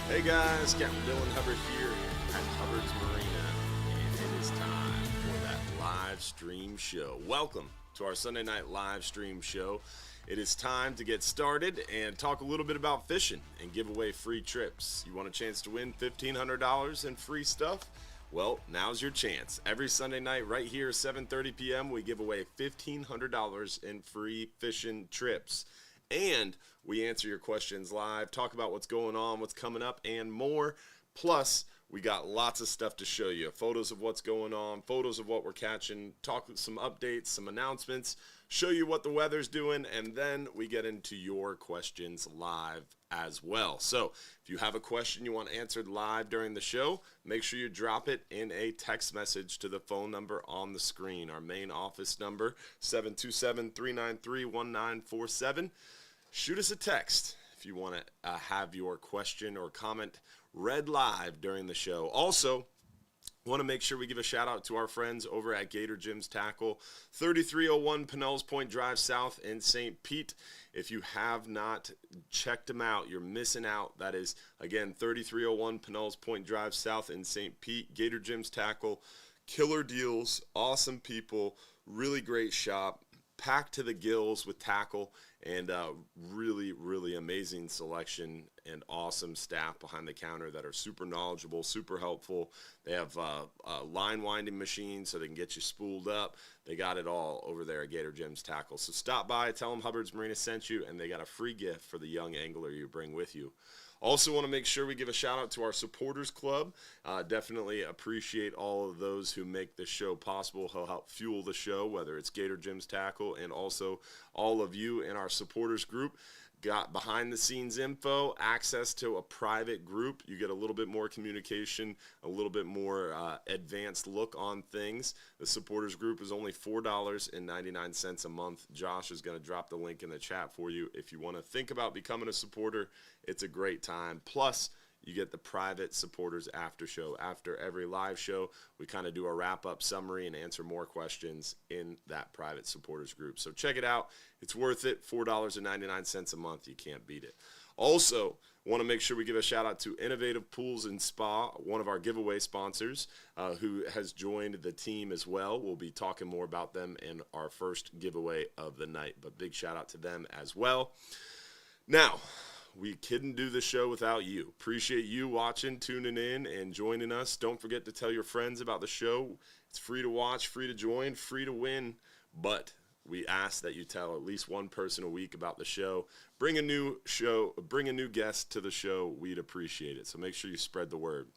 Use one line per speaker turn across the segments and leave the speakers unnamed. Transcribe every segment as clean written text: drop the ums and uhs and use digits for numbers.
Hey guys, Captain Hubbard here at Hubbard's Marina, and it is time for that live stream show. Welcome to our Sunday night live stream show. It is time to get started and talk a little bit about fishing and give away free trips. You want a chance to win $1,500 in free stuff? Well, now's your chance. Every Sunday night right here, 7:30 p.m., we give away $1,500 in free fishing trips. And we answer your questions live, talk about what's going on, what's coming up, and more. Plus, we got lots of stuff to show you. Photos of what's going on, photos of what we're catching, talk some updates, some announcements, show you what the weather's doing, and then we get into your questions live as well. So if you have a question you want answered live during the show, make sure you drop it in a text message to the phone number on the screen. Our main office number, 727-393-1947. Shoot us a text if you want to have your question or comment read live during the show. Also, want to make sure we give a shout out to our friends over at Gator Jim's Tackle, 3301 Pinellas Point Drive South in St. Pete. If you have not checked them out, you're missing out. That is, again, 3301 Pinellas Point Drive South in St. Pete. Gator Jim's Tackle, killer deals, awesome people, really great shop, packed to the gills with tackle, and really, really amazing selection and awesome staff behind the counter that are super knowledgeable, super helpful. They have line winding machines so they can get you spooled up. They got it all over there at Gator Jim's Tackle. So stop by, tell them Hubbard's Marina sent you, and they got a free gift for the young angler you bring with you. Also want to make sure we give a shout out to our supporters club. Definitely appreciate all of those who make this show possible, who help fuel the show, whether it's Gator Jim's Tackle and also all of you in our supporters group. Got behind the scenes info, access to a private group. You get a little bit more communication, a little bit more advanced look on things. The supporters group is only $4.99 a month. Josh is going to drop the link in the chat for you. If you want to think about becoming a supporter, it's a great time. Plus, you get the private supporters after show. After every live show, we kind of do a wrap-up summary and answer more questions in that private supporters group. So check it out. It's worth it. $4.99 a month. You can't beat it. Also, want to make sure we give a shout-out to Innovative Pools and Spa, one of our giveaway sponsors, who has joined the team as well. We'll be talking more about them in our first giveaway of the night, but big shout-out to them as well. Now, we couldn't do the show without you. Appreciate you watching, tuning in, and joining us. Don't forget to tell your friends about the show. It's free to watch, free to join, free to win, but we ask that you tell at least one person a week about the show. Bring a new guest to the show. We'd appreciate it. So make sure you spread the word.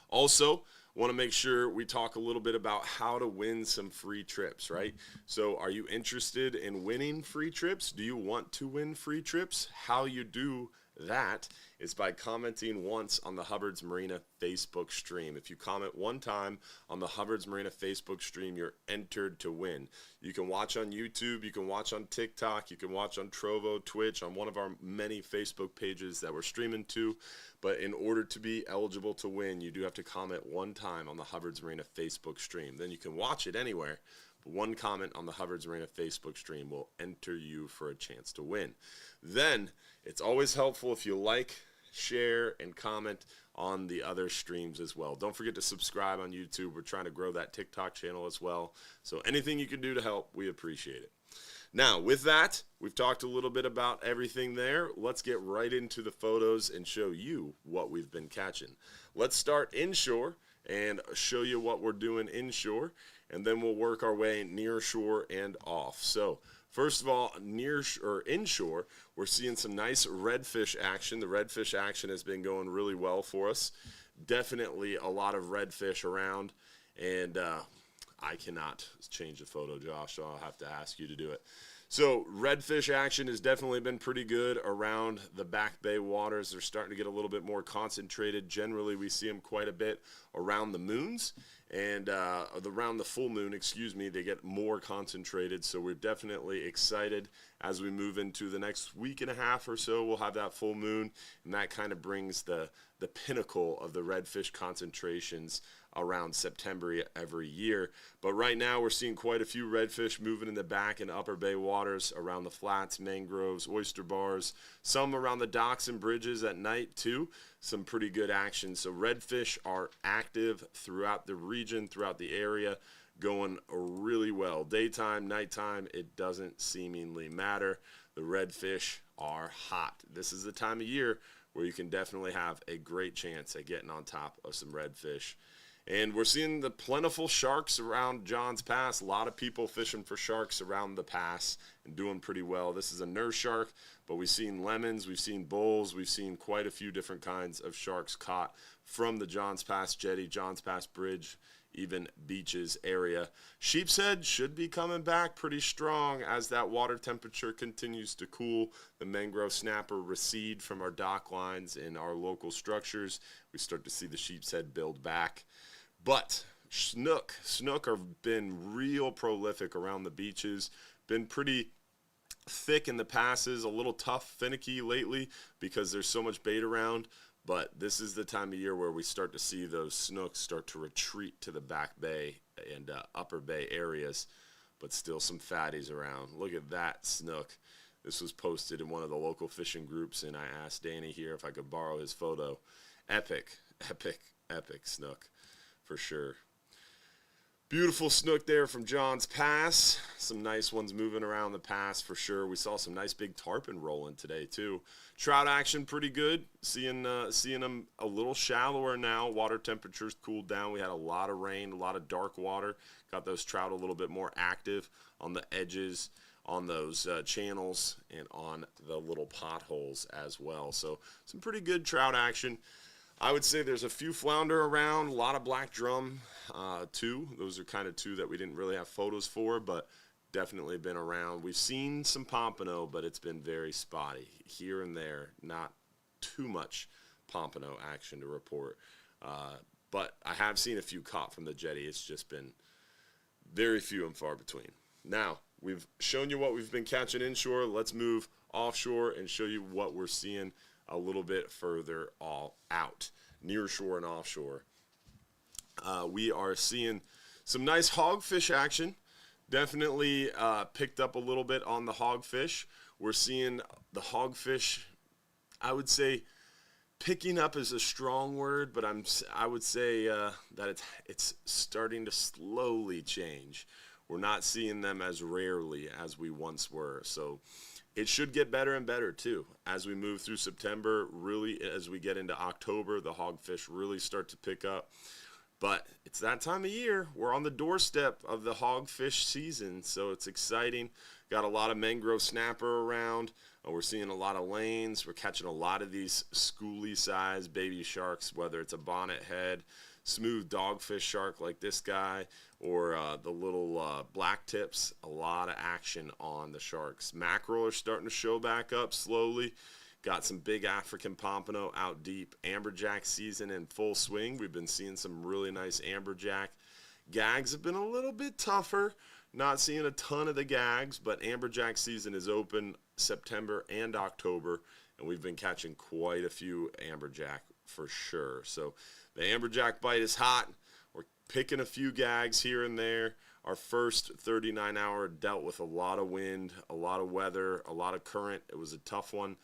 Also, want to make sure we talk a little bit about how to win some free trips, right? So are you interested in winning free trips? Do you want to win free trips? How you do that is by commenting once on the Hubbard's Marina Facebook stream. If you comment one time on the Hubbard's Marina Facebook stream, you're entered to win. You can watch on YouTube, you can watch on TikTok, you can watch on Trovo, Twitch, on one of our many Facebook pages that we're streaming to. But in order to be eligible to win, you do have to comment one time on the Hubbard's Marina Facebook stream. Then you can watch it anywhere. But one comment on the Hubbard's Marina Facebook stream will enter you for a chance to win. Then it's always helpful if you like, share, and comment on the other streams as well. Don't forget to subscribe on YouTube. We're trying to grow that TikTok channel as well. So anything you can do to help, we appreciate it. Now, with that, we've talked a little bit about everything there. Let's get right into the photos and show you what we've been catching. Let's start inshore and show you what we're doing inshore, and then we'll work our way near shore and off. So first of all, inshore, we're seeing some nice redfish action. The redfish action has been going really well for us. Definitely a lot of redfish around, and I cannot change the photo, Josh, so I'll have to ask you to do it. So redfish action has definitely been pretty good around the Back Bay waters. They're starting to get a little bit more concentrated. Generally, we see them quite a bit around the moons, and around the full moon, they get more concentrated. So we're definitely excited as we move into the next week and a half or so. We'll have that full moon, and that kind of brings the pinnacle of the redfish concentrations around September every year. But right now we're seeing quite a few redfish moving in the back and upper bay waters around the flats, mangroves, oyster bars, some around the docks and bridges at night too. Some pretty good action. So redfish are active throughout the region, throughout the area, going really well. Daytime, nighttime, it doesn't seemingly matter. The redfish are hot. This is the time of year where you can definitely have a great chance at getting on top of some redfish. And we're seeing the plentiful sharks around Johns Pass. A lot of people fishing for sharks around the pass and doing pretty well. This is a nurse shark, but we've seen lemons, we've seen bulls, we've seen quite a few different kinds of sharks caught from the Johns Pass jetty, Johns Pass Bridge, even beaches area. Sheepshead should be coming back pretty strong as that water temperature continues to cool. The mangrove snapper recede from our dock lines in our local structures. We start to see the sheepshead build back. But snook have been real prolific around the beaches, been pretty thick in the passes, a little tough, finicky lately because there's so much bait around. But this is the time of year where we start to see those snooks start to retreat to the back bay and upper bay areas, but still some fatties around. Look at that snook. This was posted in one of the local fishing groups, and I asked Danny here if I could borrow his photo. Epic snook for sure. Beautiful snook there from Johns Pass. Some nice ones moving around the pass for sure. We saw some nice big tarpon rolling today too. Trout action pretty good. Seeing them a little shallower now. Water temperatures cooled down. We had a lot of rain, a lot of dark water. Got those trout a little bit more active on the edges, on those channels, and on the little potholes as well. So some pretty good trout action. I would say there's a few flounder around, a lot of black drum too. Those are kind of two that we didn't really have photos for, but definitely been around. We've seen some pompano, but it's been very spotty here and there. Not too much pompano action to report. But I have seen a few caught from the jetty. It's just been very few and far between. Now, we've shown you what we've been catching inshore. Let's move offshore and show you what we're seeing a little bit further all out, near shore and offshore. We are seeing some nice hogfish action. Definitely picked up a little bit on the hogfish. We're seeing the hogfish, I would say picking up is a strong word, but I would say that it's starting to slowly change. We're not seeing them as rarely as we once were. So it should get better and better too as we move through September. Really, as we get into October, the hogfish really start to pick up. But it's that time of year. We're on the doorstep of the hogfish season, so it's exciting. Got a lot of mangrove snapper around. We're seeing a lot of lanes. We're catching a lot of these schoolie-sized baby sharks, whether it's a bonnet head, smooth dogfish shark like this guy, or the little black tips. A lot of action on the sharks. Mackerel are starting to show back up slowly. Got some big African pompano out deep. Amberjack season in full swing. We've been seeing some really nice amberjack. Gags have been a little bit tougher. Not seeing a ton of the gags, but amberjack season is open September and October, and we've been catching quite a few amberjack for sure. So the amberjack bite is hot. We're picking a few gags here and there. Our first 39-hour dealt with a lot of wind, a lot of weather, a lot of current. It was a tough one.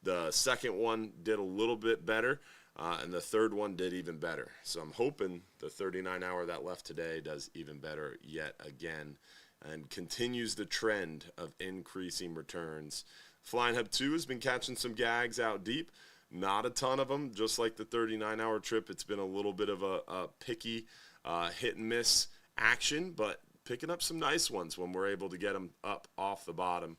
The second one did a little bit better, and the third one did even better. So I'm hoping the 39-hour that left today does even better yet again and continues the trend of increasing returns. Flying Hub 2 has been catching some gags out deep. Not a ton of them. Just like the 39-hour trip, it's been a little bit of a picky hit and miss action, but picking up some nice ones when we're able to get them up off the bottom.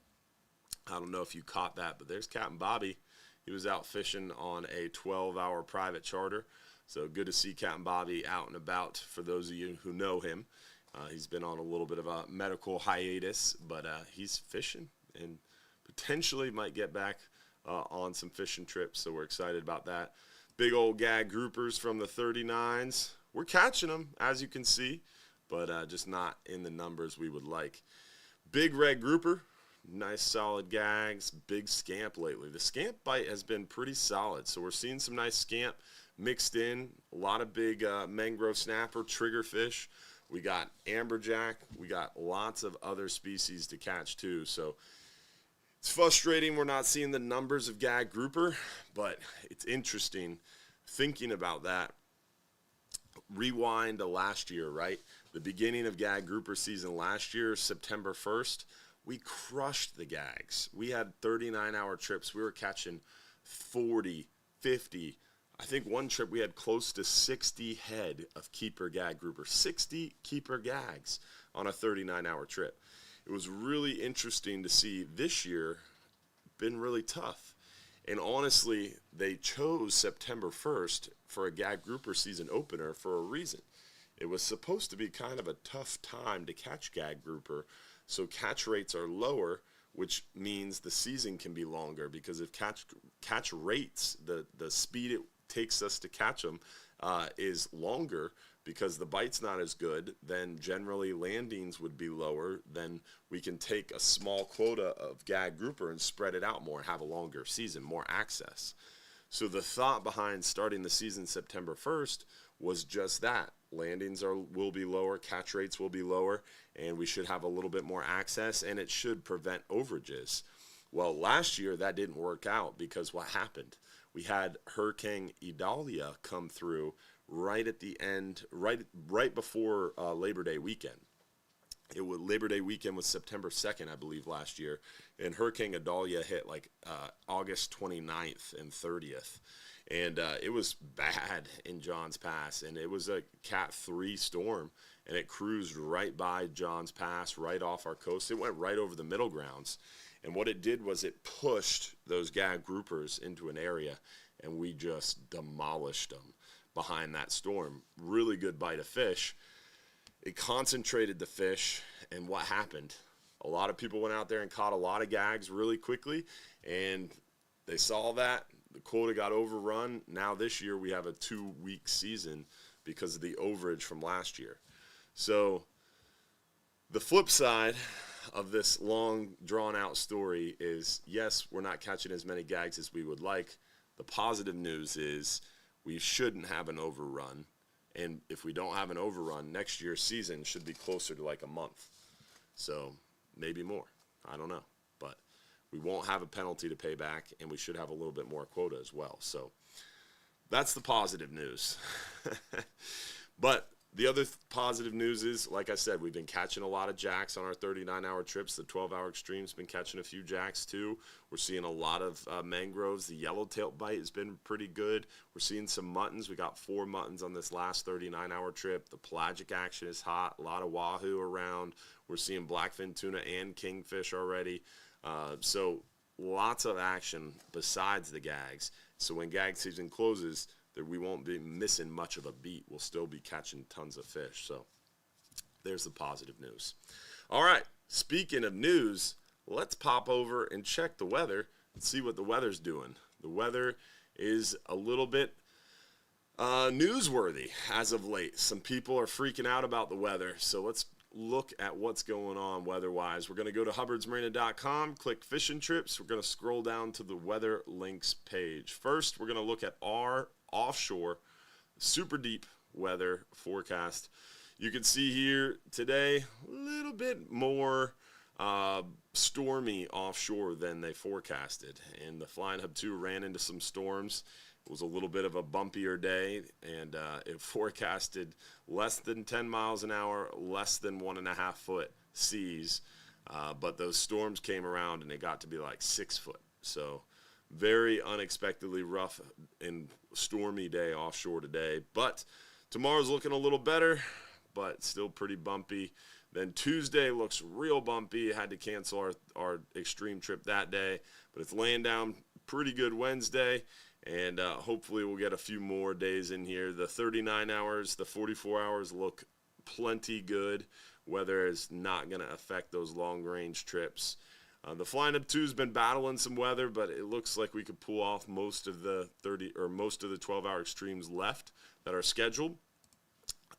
I don't know if you caught that, but there's Capt Bobby. He was out fishing on a 12-hour private charter. So good to see Capt Bobby out and about for those of you who know him. He's been on a little bit of a medical hiatus, but he's fishing and potentially might get back on some fishing trips. So we're excited about that. Big old gag groupers from the 39s. we're catching them, as you can see, but just not in the numbers we would like. Big red grouper, nice solid gags, big scamp lately. The scamp bite has been pretty solid, so we're seeing some nice scamp mixed in, a lot of big mangrove snapper, triggerfish. We got amberjack. We got lots of other species to catch too. So it's frustrating we're not seeing the numbers of gag grouper, but it's interesting thinking about that. Rewind to last year, right? The beginning of gag grouper season last year, September 1st, we crushed the gags. We had 39-hour trips. We were catching 40, 50. I think one trip we had close to 60 head of keeper gag grouper. 60 keeper gags on a 39-hour trip. It was really interesting to see this year been really tough. And honestly, they chose September 1st for a gag grouper season opener for a reason. It was supposed to be kind of a tough time to catch gag grouper, so catch rates are lower, which means the season can be longer, because if catch rates, the speed it takes us to catch them is longer, because the bite's not as good, then generally landings would be lower. Then we can take a small quota of gag grouper and spread it out more, have a longer season, more access. So the thought behind starting the season September 1st was just that. Landings will be lower, catch rates will be lower, and we should have a little bit more access, and it should prevent overages. Well, last year that didn't work out, because what happened? We had Hurricane Idalia come through right at the end, right before Labor Day weekend. Labor Day weekend was September 2nd, I believe, last year, and Hurricane Idalia hit like August 29th and 30th. And it was bad in Johns Pass, and it was a Cat 3 storm, and it cruised right by Johns Pass, right off our coast. It went right over the middle grounds, and what it did was it pushed those gag groupers into an area, and we just demolished them behind that storm. Really good bite of fish. It concentrated the fish, and what happened? A lot of people went out there and caught a lot of gags really quickly, and they saw that. The quota got overrun. Now this year we have a 2-week season because of the overage from last year. So the flip side of this long, drawn-out story is, yes, we're not catching as many gags as we would like. The positive news is we shouldn't have an overrun. And if we don't have an overrun, next year's season should be closer to like a month. So maybe more. I don't know. But we won't have a penalty to pay back, and we should have a little bit more quota as well. So that's the positive news. But the other positive news is, like I said, we've been catching a lot of jacks on our 39-hour trips. The 12-hour extreme's been catching a few jacks too. We're seeing a lot of mangroves. The yellowtail bite has been pretty good. We're seeing some muttons. We got 4 muttons on this last 39-hour trip. The pelagic action is hot. A lot of wahoo around. We're seeing blackfin tuna and kingfish already. So lots of action besides the gags. So when gag season closes, we won't be missing much of a beat. We'll still be catching tons of fish. So there's the positive news. All right, speaking of news, let's pop over and check the weather and see what the weather's doing. The weather is a little bit newsworthy as of late. Some people are freaking out about the weather. So let's look at what's going on weather-wise. We're going to go to hubbardsmarina.com, click fishing trips. We're going to scroll down to the weather links page. First, we're going to look at our offshore super deep weather forecast. You can see here today a little bit more stormy offshore than they forecasted, and the Flying Hub 2 ran into some storms. It was a little bit of a bumpier day, and it forecasted less than 10 miles an hour, less than 1.5 foot seas, but those storms came around and it got to be like 6 foot. So very unexpectedly rough and stormy day offshore today, but tomorrow's looking a little better, but still pretty bumpy. Then Tuesday looks real bumpy. Had to cancel our extreme trip that day, but it's laying down pretty good Wednesday, and hopefully we'll get a few more days in here. The 39 hours, the 44 hours look plenty good. Weather is not going to affect those long-range trips. The Flying Hub 2 has been battling some weather, but it looks like we could pull off most of the 12-hour extremes left that are scheduled.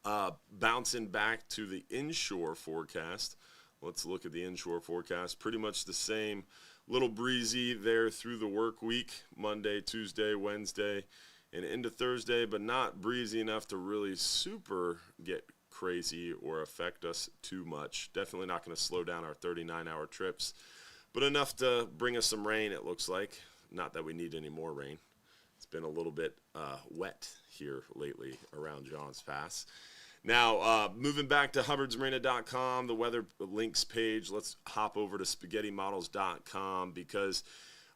Bouncing back to the inshore forecast. Let's look at the inshore forecast. Pretty much the same. Little breezy there through the work week, Monday, Tuesday, Wednesday, and into Thursday, but not breezy enough to really super get crazy or affect us too much. Definitely not going to slow down our 39-hour trips, but enough to bring us some rain, it looks like. Not that we need any more rain. It's been a little bit wet here lately around Johns Pass. Now, moving back to hubbardsmarina.com, the weather links page, let's hop over to spaghettimodels.com because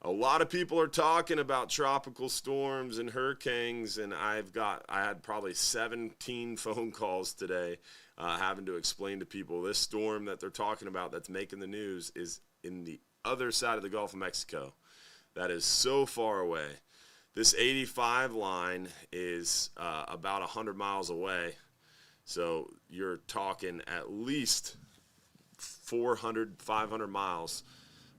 a lot of people are talking about tropical storms and hurricanes, and I had probably 17 phone calls today having to explain to people this storm that they're talking about that's making the news is in the other side of the Gulf of Mexico. That is so far away. This 85 line is about 100 miles away. So you're talking at least 400, 500 miles,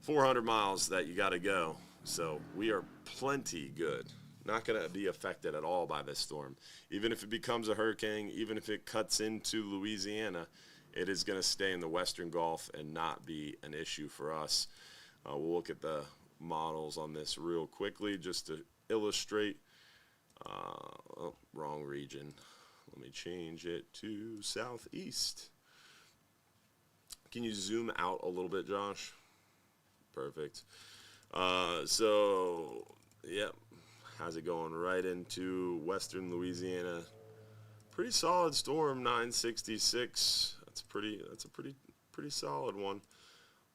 400 miles that you got to go. So we are plenty good. Not going to be affected at all by this storm. Even if it becomes a hurricane, even if it cuts into Louisiana, it is going to stay in the Western Gulf and not be an issue for us. We'll look at the models on this real quickly just to illustrate. Wrong region. Let me change it to southeast. Can you zoom out a little bit, Josh? Perfect. So, yep. How's it going? Right into western Louisiana. Pretty solid storm, 966. That's a pretty solid one.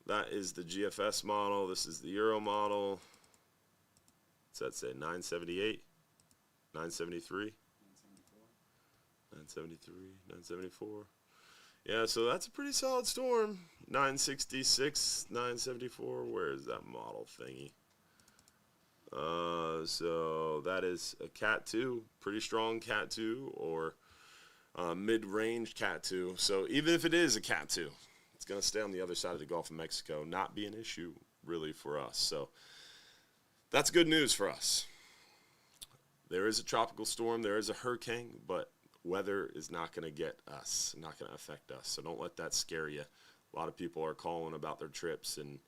That is the GFS model. This is the Euro model. What's that say? 978? 973? 973, 974. Yeah, so that's a pretty solid storm. 966, 974. Where is that model thingy? So that is a Cat 2, pretty strong Cat 2 or mid-range Cat 2. So even if it is a Cat 2, it's going to stay on the other side of the Gulf of Mexico, not be an issue really for us. So that's good news for us. There is a tropical storm, there is a hurricane, but weather is not going to get us, not going to affect us. So don't let that scare you. A lot of people are calling about their trips and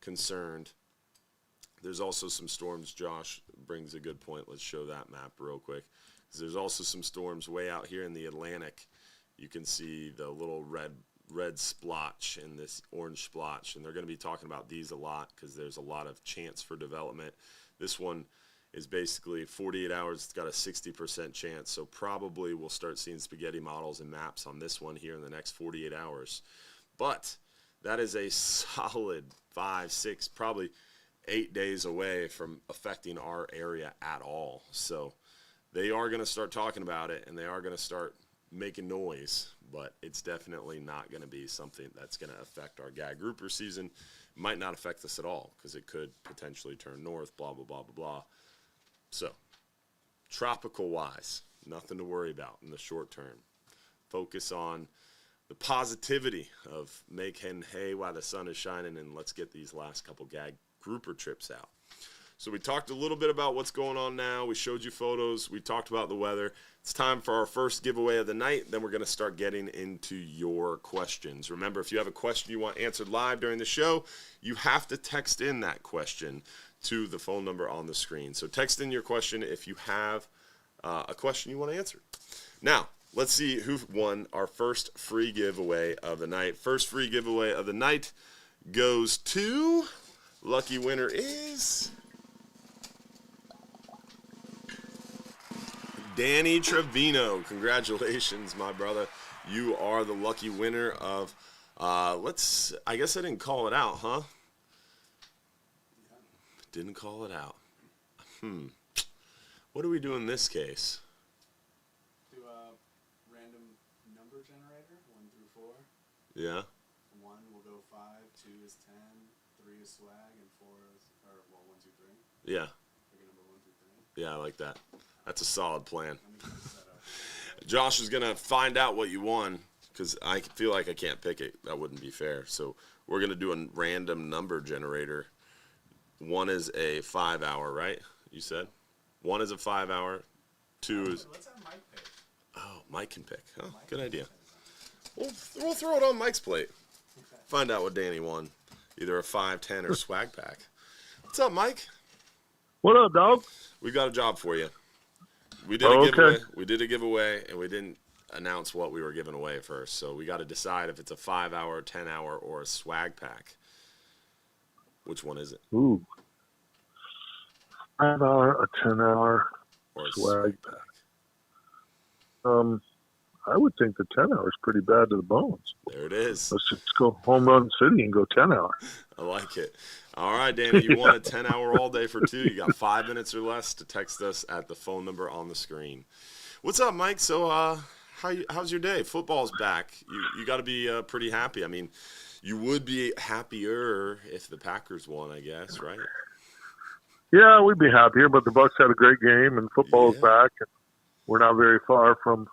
concerned. There's also some storms. Josh brings a good point. Let's show that map real quick. There's also some storms way out here in the Atlantic. You can see the little red splotch and this orange splotch, and they're going to be talking about these a lot because there's a lot of chance for development. This one is basically 48 hours. It's got a 60% chance, so probably we'll start seeing spaghetti models and maps on this one here in the next 48 hours. But that is a solid 5, 6, probably 8 days away from affecting our area at all. So they are going to start talking about it, and they are going to start making noise, but it's definitely not going to be something that's going to affect our gag grouper season. It might not affect us at all because it could potentially turn north, blah, blah, blah, blah, blah. So, tropical-wise, nothing to worry about in the short term. Focus on the positivity of making hay while the sun is shining, and let's get these last couple gag grouper trips out. So we talked a little bit about what's going on now. We showed you photos. We talked about the weather. It's time for our first giveaway of the night. Then we're going to start getting into your questions. Remember, if you have a question you want answered live during the show, you have to text in that question to the phone number on the screen. So text in your question if you have a question you want to answer. Now, let's see who won our first free giveaway of the night. First free giveaway of the night goes to, lucky winner is Danny Trevino. Congratulations, my brother. You are the lucky winner of, I guess I didn't call it out, huh? Didn't call it out. What do we do in this case?
Do a random number generator, 1 through 4.
Yeah.
1 will go 5, 2 is 10, 3 is swag, and 4 is, 1, 2, 3.
Yeah.
Pick a number 1 through 3.
Yeah, I like that. That's a solid plan.
Let me get this set up.
Josh is going to find out what you won because I feel like I can't pick it. That wouldn't be fair. So we're going to do a random number generator. 1 is a 5-hour, right? You said 1 is a 5-hour. 2 is.
Let's have Mike pick.
Oh, Mike can pick. Huh? Good idea. We'll throw it on Mike's plate. Find out what Danny won. Either a 5, 10, or swag pack. What's up, Mike?
What up, dog?
We got a job for you. We did a giveaway. We did a giveaway, and we didn't announce what we were giving away first. So we got to decide if it's a 5-hour, 10-hour, or a swag pack. Which one is it?
Ooh. 5-hour, a 10-hour,
Or a
swag
pack.
I would think the 10-hour is pretty bad to the bones.
There it is.
Let's just go home run city and go 10-hour.
I like it. All right, Danny, you want a 10-hour all day for 2. You got 5 minutes or less to text us at the phone number on the screen. What's up, Mike? So, how's your day? Football's back. You got to be pretty happy. I mean, you would be happier if the Packers won, I guess, right?
Yeah, we'd be happier, but the Bucs had a great game, and football's back, and we're not very far from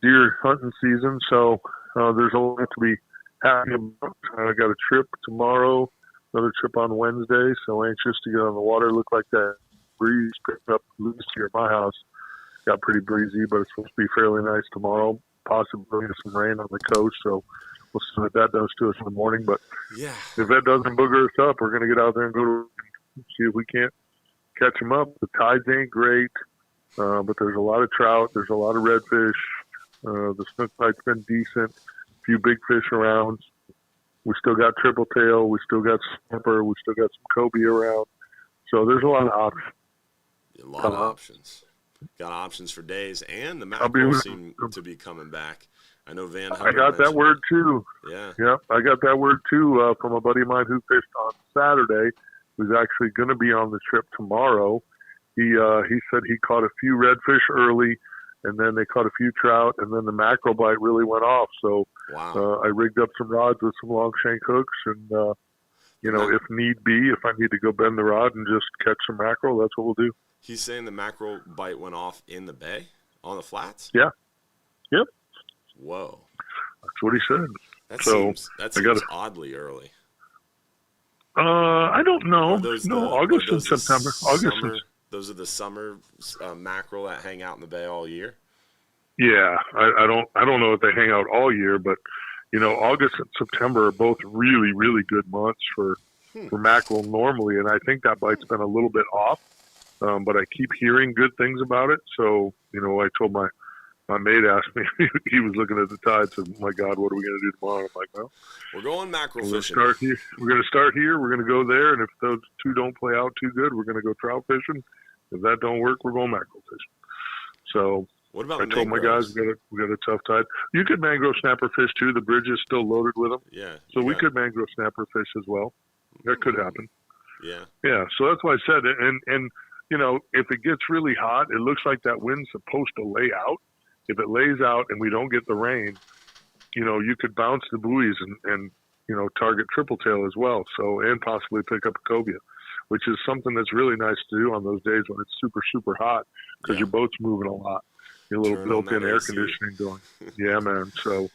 deer hunting season, so there's a lot to be happy about. I got a trip tomorrow, another trip on Wednesday, so anxious to get on the water. Look like that breeze picking up loose here at my house. Got pretty breezy, but it's supposed to be fairly nice tomorrow. Possibly some rain on the coast, so we'll see what that does to us in the morning. But if that doesn't booger us up, we're going to get out there and go to see if we can't catch them up. The tides ain't great, but there's a lot of trout. There's a lot of redfish. The snook bite's been decent. A few big fish around. We still got triple tail. We still got snapper. We still got some cobia around. So there's a lot of options.
A lot of options. Got options for days, and the mackerel seem to be coming back. I know Van Hubbard.
I got that word too.
Yeah.
Yep, I got that word too from a buddy of mine who fished on Saturday, who's actually going to be on the trip tomorrow. He said he caught a few redfish early, and then they caught a few trout, and then the mackerel bite really went off. So I rigged up some rods with some long shank hooks, and if need be, if I need to go bend the rod and just catch some mackerel, that's what we'll do.
He's saying the mackerel bite went off in the bay on the flats?
Yeah. Yep.
Whoa.
That's what he said.
That seems oddly early.
I don't know. August and September.
Those are the summer mackerel that hang out in the bay all year?
Yeah. I don't know if they hang out all year, but August and September are both really, really good months for mackerel normally, and I think that bite's been a little bit off. But I keep hearing good things about it. So, I told my mate asked me, he was looking at the tide, said, "My God, what are we going to do tomorrow?" I'm like, "Well,
we're going mackerel fishing.
We're going to start here. We're going to go there. And if those two don't play out too good, we're going to go trout fishing. If that don't work, we're going mackerel fishing." So
what about
I told my guys, we got a tough tide. You could mangrove snapper fish too. The bridge is still loaded with them.
Yeah.
So we could mangrove snapper fish as well. That could happen.
Yeah.
Yeah. So that's why I said it. And if it gets really hot, it looks like that wind's supposed to lay out. If it lays out and we don't get the rain, you could bounce the buoys and target triple tail as well. So, and possibly pick up a cobia, which is something that's really nice to do on those days when it's super, super hot because your boat's moving a lot. Your little built-in air conditioning going. Yeah, man. So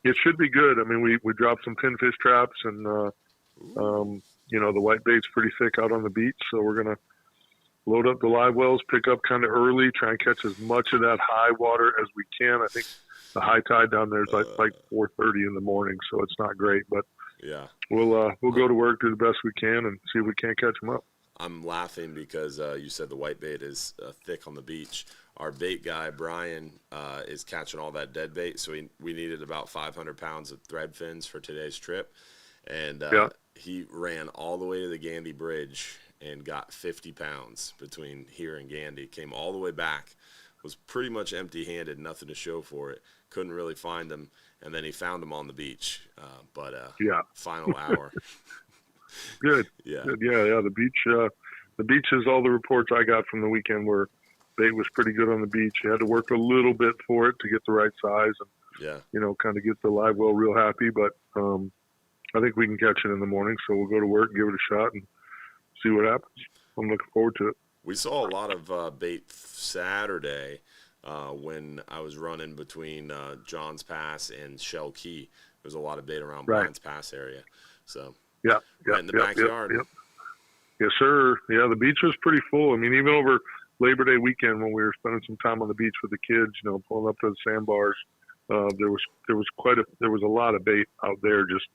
it should be good. I mean, we dropped some pinfish traps and, the white bait's pretty thick out on the beach. So we're going to load up the live wells, pick up kind of early, try and catch as much of that high water as we can. I think the high tide down there is like 4:30 in the morning, so it's not great. But we'll go to work, do the best we can, and see if we can't catch them up.
I'm laughing because you said the white bait is thick on the beach. Our bait guy, Brian, is catching all that dead bait, so we needed about 500 pounds of thread fins for today's trip. And he ran all the way to the Gandy Bridge and got 50 pounds between here and Gandy. Came all the way back, was pretty much empty-handed, nothing to show for it. Couldn't really find them, and then he found them on the beach. Final hour.
Good.
Yeah.
Good. Yeah. The beach is all the reports I got from the weekend where bait was pretty good on the beach. You had to work a little bit for it to get the right size and kind of get the live well real happy. But I think we can catch it in the morning, so we'll go to work, give it a shot, and see what happens. I'm looking forward to it.
We saw a lot of bait Saturday when I was running between Johns Pass and Shell Key. There's a lot of bait around Brian's Pass area. So right in the backyard.
Yes, sir. Yeah, the beach was pretty full. I mean, even over Labor Day weekend when we were spending some time on the beach with the kids, pulling up to the sandbars. There was a lot of bait out there. Just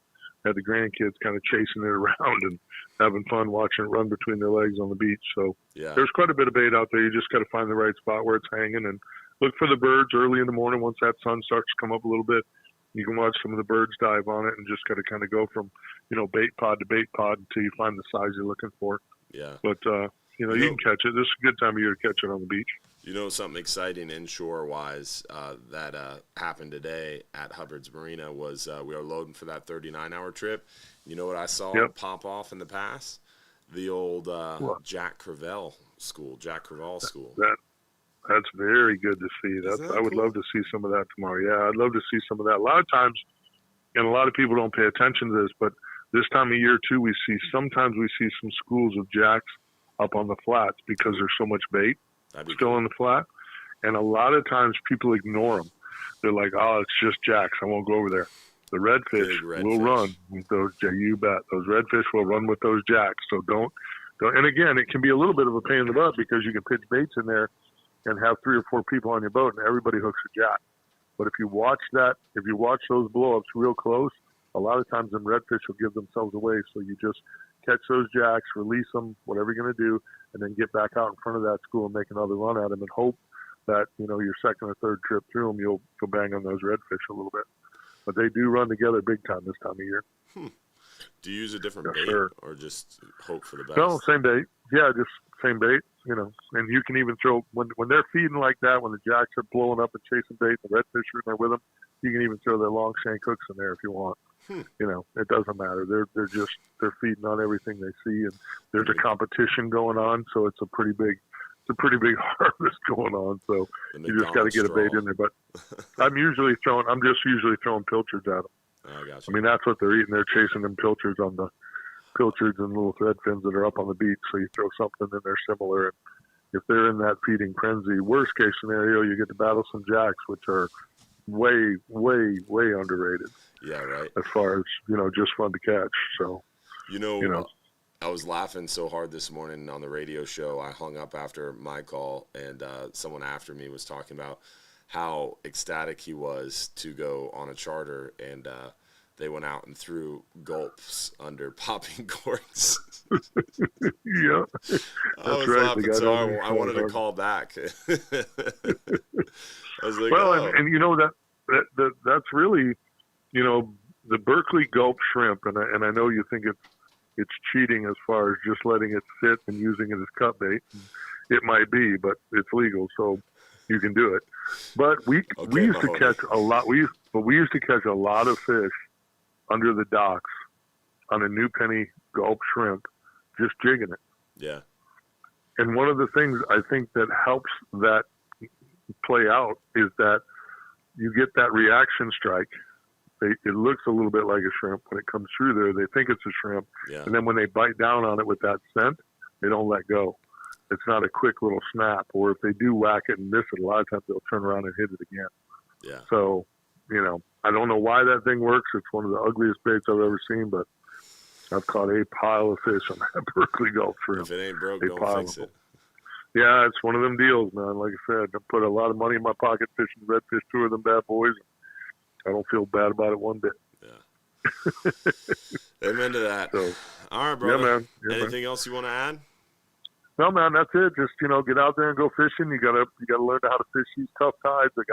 had the grandkids kind of chasing it around and having fun watching it run between their legs on the beach. So there's quite a bit of bait out there. You just got to find the right spot where it's hanging and look for the birds early in the morning. Once that sun starts to come up a little bit, you can watch some of the birds dive on it, and just got to kind of go from, bait pod to bait pod until you find the size you're looking for.
Yeah.
But, you can catch it. This is a good time of year to catch it on the beach.
Something exciting inshore-wise that happened today at Hubbard's Marina was we were loading for that 39-hour trip. You know what I saw pop off in the pass? The old Jack Crevalle school. That's
very good to see. I would love to see some of that tomorrow. Yeah, I'd love to see some of that. A lot of times, and a lot of people don't pay attention to this, but this time of year too, sometimes we see some schools of jacks up on the flats because there's so much bait still in the flat. And a lot of times people ignore them. They're like, oh, it's just jacks. I won't go over there. The redfish will run with those. You bet. Those redfish will run with those jacks. So don't. And again, it can be a little bit of a pain in the butt because you can pitch baits in there and have 3 or 4 people on your boat and everybody hooks a jack. But if you watch those blow-ups real close, a lot of times them redfish will give themselves away. So you just catch those jacks, release them, whatever you're going to do, and then get back out in front of that school and make another run at them and hope that, your second or third trip through them, you'll bang on those redfish a little bit. But they do run together big time this time of year.
Do you use a different bait or just hope for the best?
No, same bait. Yeah, just same bait, And you can even throw, when they're feeding like that, when the jacks are blowing up and chasing bait, the redfish are in there with them, you can even throw their long shank hooks in there if you want. It doesn't matter. They're feeding on everything they see, and there's a competition going on, so it's a pretty big harvest going on. So you just got to get a bait in there. But I'm usually throwing pilchards at them.
Oh, gotcha.
I mean, that's what they're eating. They're chasing them pilchards and little thread fins that are up on the beach. So you throw something in there similar. And if they're in that feeding frenzy, worst case scenario, you get to battle some jacks, which are way, way, way underrated.
Yeah, right.
As far as, just fun to catch. So,
I was laughing so hard this morning on the radio show. I hung up after my call, and someone after me was talking about how ecstatic he was to go on a charter, and they went out and threw gulps under popping corks.
Yeah,
I was laughing so hard. I wanted to call back. I was like,
and that's really, the Berkeley gulp shrimp, and I know you think it's cheating as far as just letting it sit and using it as cut bait. It might be, but it's legal, so you can do it. But we used to catch a lot. We used to catch a lot of fish under the docks on a new penny gulp shrimp, just jigging it.
Yeah.
And one of the things I think that helps that play out is that you get that reaction strike. It looks a little bit like a shrimp when it comes through there. They think it's a shrimp.
Yeah.
And then when they bite down on it with that scent, they don't let go. It's not a quick little snap. Or if they do whack it and miss it, a lot of times they'll turn around and hit it again.
Yeah.
So, I don't know why that thing works. It's one of the ugliest baits I've ever seen, but I've caught a pile of fish on that Berkeley gulp shrimp.
If it ain't broke, don't fix it.
Yeah, it's one of them deals, man. Like I said, I put a lot of money in my pocket fishing redfish, 2 of them bad boys. I don't feel bad about it one bit.
Yeah. Amen to that. So, all right, brother. Yeah, man. Yeah, anything else you want to add?
No, man, that's it. Just, get out there and go fishing. You gotta learn how to fish these tough tides. I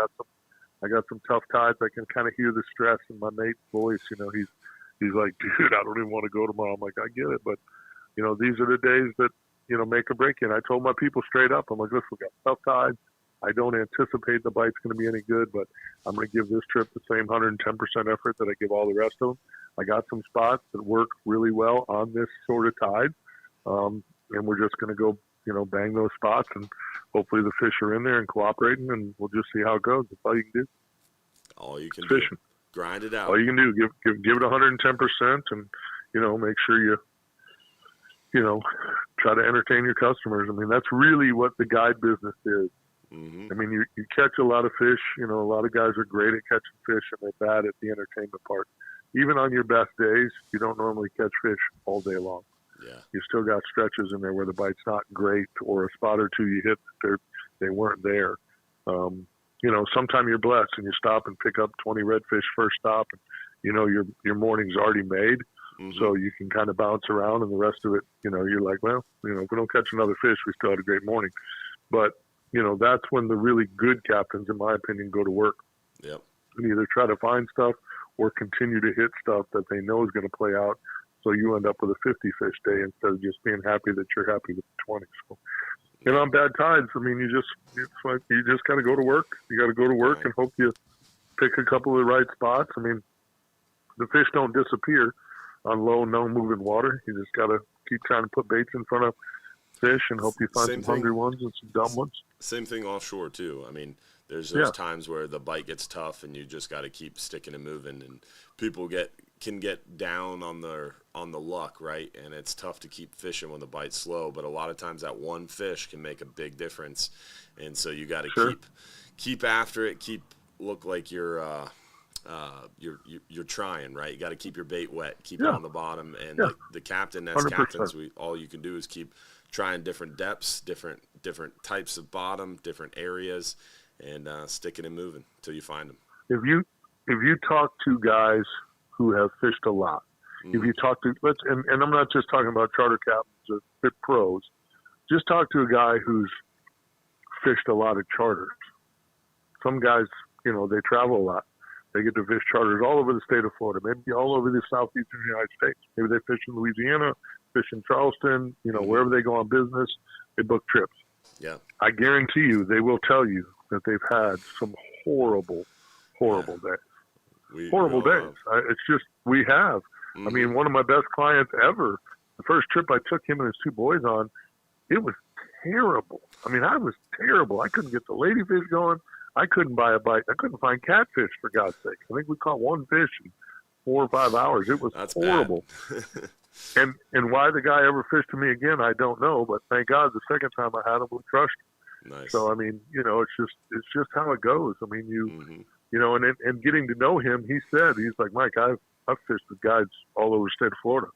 got some tough tides. I can kind of hear the stress in my mate's voice. He's like, dude, I don't even want to go tomorrow. I'm like, I get it, but these are the days that make or break you. And I told my people straight up, I'm like, listen, we got tough tides. I don't anticipate the bite's going to be any good, but I'm going to give this trip the same 110% effort that I give all the rest of them. I got some spots that work really well on this sort of tide, and we're just going to go, bang those spots, and hopefully the fish are in there and cooperating, and we'll just see how it goes. That's all you can do.
All you can
fishing.
Do. Grind it out.
All you can do, give it 110%, and make sure you try to entertain your customers. I mean, that's really what the guide business is.
Mm-hmm.
I mean, you catch a lot of fish. A lot of guys are great at catching fish, and they're bad at the entertainment part. Even on your best days, you don't normally catch fish all day long.
Yeah.
You still got stretches in there where the bite's not great, or a spot or two you hit that they weren't there. Sometimes you're blessed and you stop and pick up 20 redfish first stop, and your morning's already made, so you can kind of bounce around, and the rest of it, you're like, well, if we don't catch another fish, we still had a great morning. But that's when the really good captains, in my opinion, go to work.
Yep.
And either try to find stuff or continue to hit stuff that they know is going to play out. So you end up with a 50 fish day instead of just being happy that you're happy with the 20. So, on bad tides, I mean, you just got to go to work. You got to go to work and hope you pick a couple of the right spots. I mean, the fish don't disappear on low, no moving water. You just got to keep trying to put baits in front of fish and hope you find some hungry ones and some dumb ones.
Same thing offshore too. I mean, there's those times where the bite gets tough and you just got to keep sticking and moving, and people can get down on the luck, right? And it's tough to keep fishing when the bite's slow, but a lot of times that one fish can make a big difference. And so you got to keep after it, look like you're trying, right? You got to keep your bait wet, keep it on the bottom, and the captain, as 100%. Captains, all you can do is keep trying different depths, different types of bottom, different areas, and sticking and moving until you find them.
If you talk to guys who have fished a lot, if you talk to and I'm not just talking about charter captains or fit pros, just talk to a guy who's fished a lot of charters. Some guys, they travel a lot. They get to fish charters all over the state of Florida, maybe all over the southeastern United States. Maybe they fish in Louisiana, fish in Charleston, wherever they go on business, they book trips.
Yeah.
I guarantee you they will tell you that they've had some horrible days. Horrible days. It's just, we have. I mean, one of my best clients ever, the first trip I took him and his two boys on, it was terrible. I mean, I was terrible. I couldn't get the ladyfish going. I couldn't buy a bite. I couldn't find catfish, for God's sake. I think we caught one fish in 4 or 5 hours. It was horrible. And why the guy ever fished to me again, I don't know. But thank God, the second time I had him, we crushed him.
Nice.
So I mean, it's just how it goes. I mean, and getting to know him, he's like, Mike, I've fished with guides all over the state of Florida.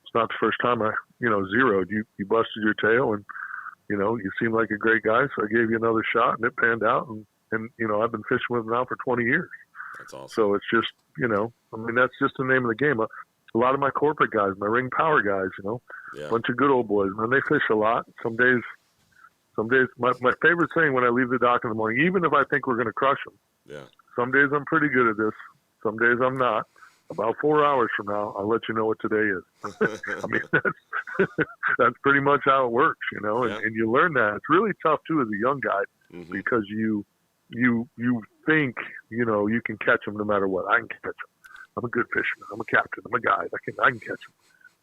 It's not the first time I zeroed. You busted your tail, and you seem like a great guy, so I gave you another shot, and it panned out. And I've been fishing with him now for 20 years.
That's awesome.
So it's just, I mean, that's just the name of the game. A lot of my corporate guys, my ring power guys, a bunch of good old boys, man, they fish a lot. Some days, my favorite thing when I leave the dock in the morning, even if I think we're going to crush them, some days I'm pretty good at this. Some days I'm not. About 4 hours from now, I'll let you know what today is. I mean, that's pretty much how it works, and you learn that. It's really tough, too, as a young guy, because you think, you can catch them no matter what. I can catch them. I'm a good fisherman. I'm a captain. I'm a guide. I can catch them.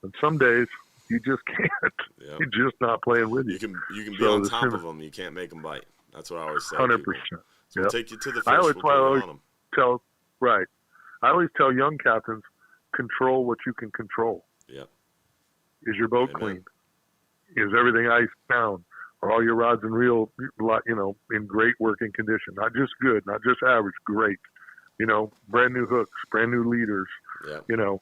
And some days, you just can't. Yep. You're just not playing with you.
You can be on top of them. You can't make them bite. That's what I always say.
100%.
So we'll take you to the fish.
I always tell young captains, control what you can control.
Yeah.
Is your boat clean? Is everything ice down? Are all your rods and reel, in great working condition? Not just good, not just average, great. Brand new hooks, brand new leaders.
Yeah.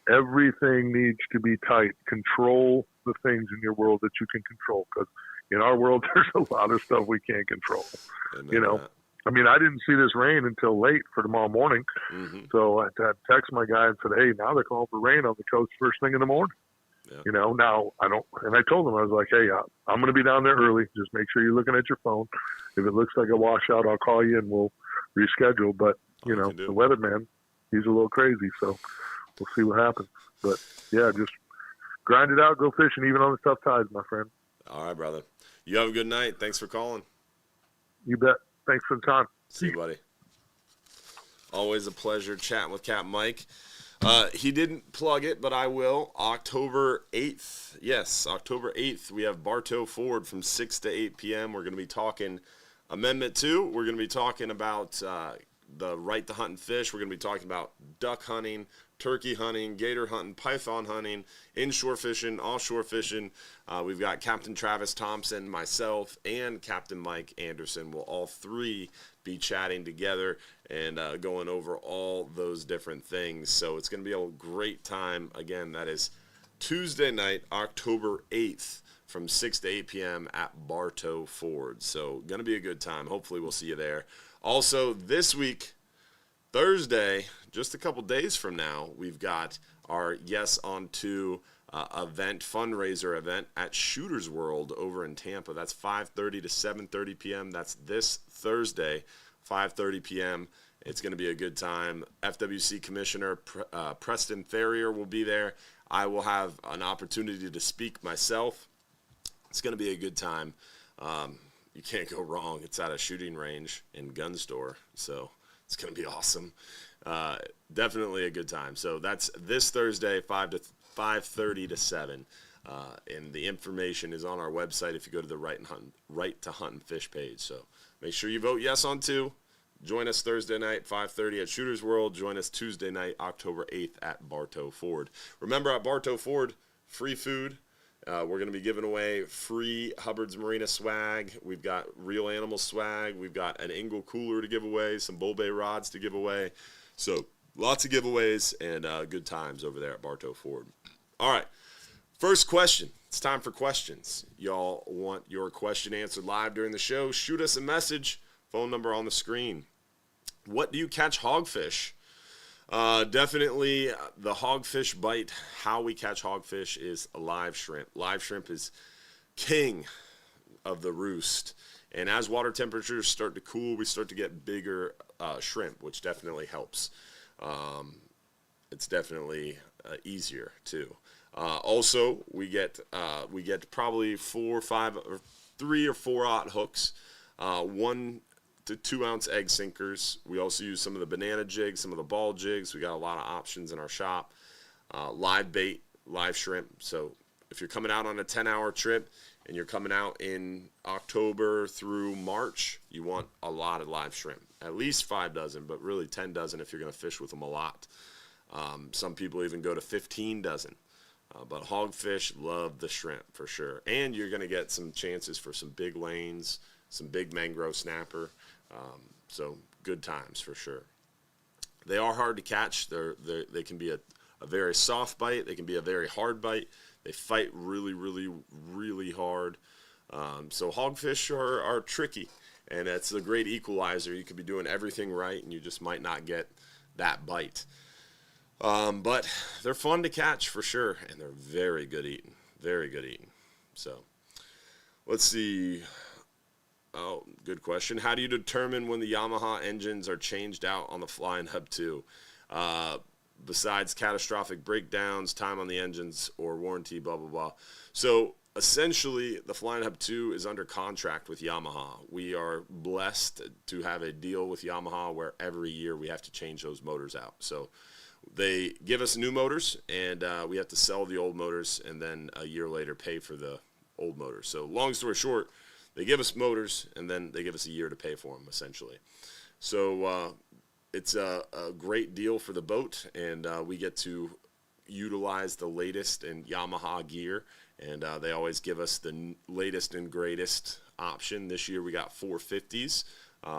Everything needs to be tight. Control the things in your world that you can control, because in our world, there's a lot of stuff we can't control. I mean, I didn't see this rain until late for tomorrow morning. So I text my guy and said, hey, now they're calling for rain on the coast first thing in the morning. Yeah. Now I don't, and I told him, I was like, hey, I'm going to be down there early. Just make sure you're looking at your phone. If it looks like a washout, I'll call you and we'll reschedule. But, the weatherman, he's a little crazy. So we'll see what happens. But yeah, just grind it out, go fishing, even on the tough tides, my friend.
All right, brother. You have a good night. Thanks for calling.
You bet. Thanks for the time.
See you, buddy. Always a pleasure chatting with Capt Mike. He didn't plug it, but I will. October 8th. Yes, October 8th, we have Bartow Ford from 6 to 8 p.m. We're going to be talking Amendment 2. We're going to be talking about the right to hunt and fish. We're going to be talking about duck hunting, turkey hunting, gator hunting, python hunting, inshore fishing, offshore fishing. We've got Captain Travis Thompson, myself, and Captain Mike Anderson. We'll all three be chatting together and going over all those different things. So it's going to be a great time. Again, that is Tuesday night, October 8th, from 6 to 8 p.m. at Bartow Ford. So going to be a good time. Hopefully we'll see you there. Also, this week, Thursday, just a couple days from now, we've got our Yes on 2 fundraiser event at Shooters World over in Tampa. That's 5:30 to 7:30 p.m. That's this Thursday, 5:30 p.m. It's going to be a good time. FWC Commissioner Preston Ferrier will be there. I will have an opportunity to speak myself. It's going to be a good time. You can't go wrong. It's at a shooting range and gun store, so it's going to be awesome. Definitely a good time. So that's this Thursday, 5:30 to 7. And the information is on our website if you go to the Right to Hunt and Fish page. So make sure you vote yes on 2. Join us Thursday night, 5:30 at Shooters World. Join us Tuesday night, October 8th at Bartow Ford. Remember, at Bartow Ford, free food. We're going to be giving away free Hubbard's Marina swag. We've got real animal swag. We've got an Engel cooler to give away, some Bull Bay rods to give away. So lots of giveaways and good times over there at Bartow Ford. All right, first question. It's time for questions. Y'all want your question answered live during the show? Shoot us a message. Phone number on the screen. What do you catch hogfish? Definitely the hogfish bite. How we catch hogfish is live shrimp. Live shrimp is king of the roost. And as water temperatures start to cool, we start to get bigger shrimp, which definitely helps. It's definitely easier too. Also, we get probably 4 or 5 or 3 or 4/0 hooks. 1 to 2 ounce egg sinkers. We also use some of the banana jigs, some of the ball jigs. We got a lot of options in our shop. Live bait, live shrimp. So if you're coming out on a 10-hour trip and you're coming out in October through March, you want a lot of live shrimp. At least 5 dozen, but really 10 dozen if you're going to fish with them a lot. Some people even go to 15 dozen. But hogfish love the shrimp for sure. And you're going to get some chances for some big lanes, some big mangrove snapper. So good times for sure. They are hard to catch. They can be a very soft bite. They can be a very hard bite. They fight really, really, really hard. So hogfish are tricky, and it's a great equalizer. You could be doing everything right, and you just might not get that bite. But they're fun to catch for sure, and they're very good eating. Very good eating. So let's see. Oh, good question. How do you determine when the Yamaha engines are changed out on the Flying Hub 2? Besides catastrophic breakdowns, time on the engines, or warranty, blah, blah, blah. So essentially, the Flying Hub 2 is under contract with Yamaha. We are blessed to have a deal with Yamaha where every year we have to change those motors out. So they give us new motors, and we have to sell the old motors and then a year later pay for the old motors. So long story short, they give us motors, and then they give us a year to pay for them, essentially. So it's a great deal for the boat, and we get to utilize the latest in Yamaha gear, and they always give us the latest and greatest option. This year we got 450s,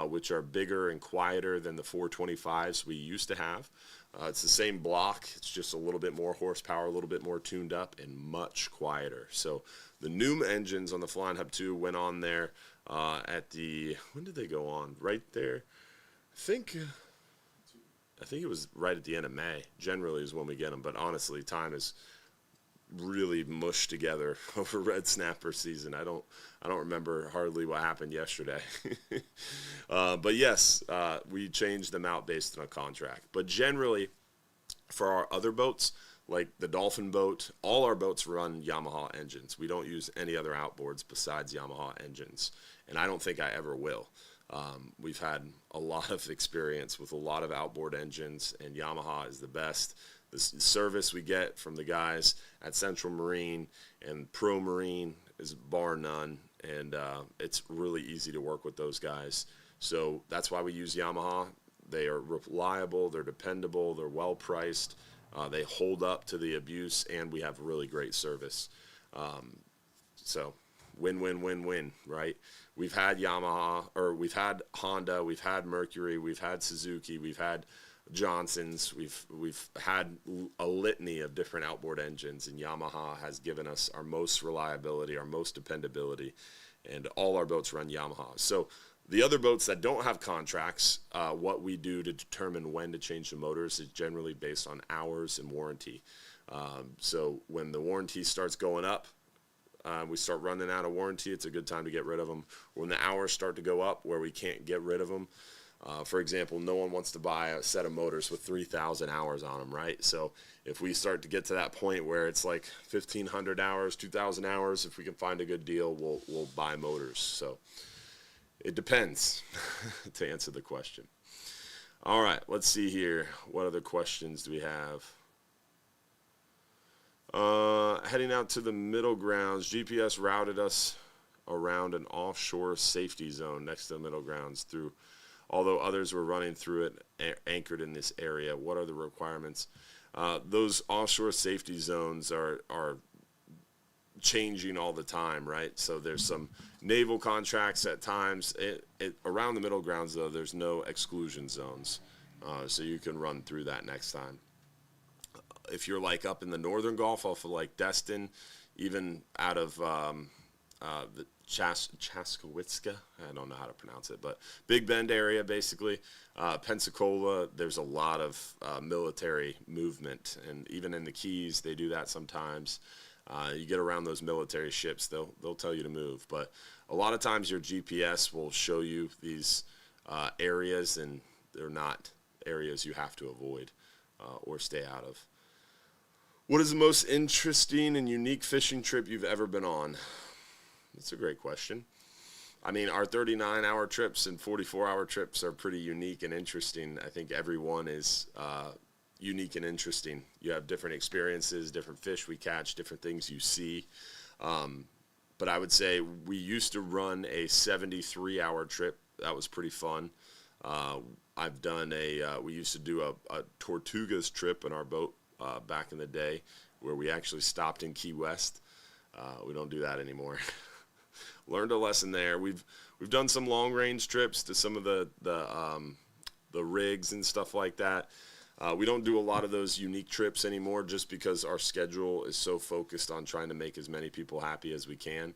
which are bigger and quieter than the 425s we used to have. It's the same block. It's just a little bit more horsepower, a little bit more tuned up, and much quieter. So the new engines on the Flying Hub 2 went on there at the, when did they go on? Right there. I think it was right at the end of May. Generally is when we get them, but honestly, time is really mushed together over red snapper season. I don't remember hardly what happened yesterday. But yes, we changed them out based on a contract. But generally, for our other boats, like the Dolphin boat, all our boats run Yamaha engines. We don't use any other outboards besides Yamaha engines, and I don't think I ever will. We've had a lot of experience with a lot of outboard engines, and Yamaha is the best. The service we get from the guys at Central Marine and Pro Marine is bar none, and it's really easy to work with those guys. So that's why we use Yamaha. They are reliable, they're dependable, they're well priced, they hold up to the abuse, and we have really great service. So win, win, win, win, right? We've had Yamaha, or we've had Honda, we've had Mercury, we've had Suzuki, we've had Johnsons. We've had a litany of different outboard engines, and Yamaha has given us our most reliability, our most dependability, and all our boats run Yamaha. So the other boats that don't have contracts, what we do to determine when to change the motors is generally based on hours and warranty. So when the warranty starts going up, we start running out of warranty, it's a good time to get rid of them. When the hours start to go up where we can't get rid of them, for example, no one wants to buy a set of motors with 3,000 hours on them, right? So if we start to get to that point where it's like 1,500 hours, 2,000 hours, if we can find a good deal, we'll buy motors. So it depends, to answer the question. All right, let's see here. What other questions do we have? Heading out to the middle grounds, GPS routed us around an offshore safety zone next to the middle grounds through, although others were running through it anchored in this area. What are the requirements? Those offshore safety zones are changing all the time, right? So there's some naval contracts at times. Around the middle grounds, though, there's no exclusion zones, so you can run through that next time. If you're like up in the northern Gulf off of like Destin, even out of the Chaskawitska, I don't know how to pronounce it, but Big Bend area, basically, Pensacola, there's a lot of military movement, and even in the Keys, they do that sometimes. You get around those military ships, they'll tell you to move, but a lot of times your GPS will show you these areas, and they're not areas you have to avoid or stay out of. What is the most interesting and unique fishing trip you've ever been on? That's a great question. I mean, our 39-hour trips and 44-hour trips are pretty unique and interesting. I think every one is unique and interesting. You have different experiences, different fish we catch, different things you see. But I would say we used to run a 73-hour trip. That was pretty fun. I've done we used to do a Tortugas trip in our boat back in the day where we actually stopped in Key West. We don't do that anymore. Learned a lesson there. We've done some long range trips to some of the rigs and stuff like that. We don't do a lot of those unique trips anymore just because our schedule is so focused on trying to make as many people happy as we can,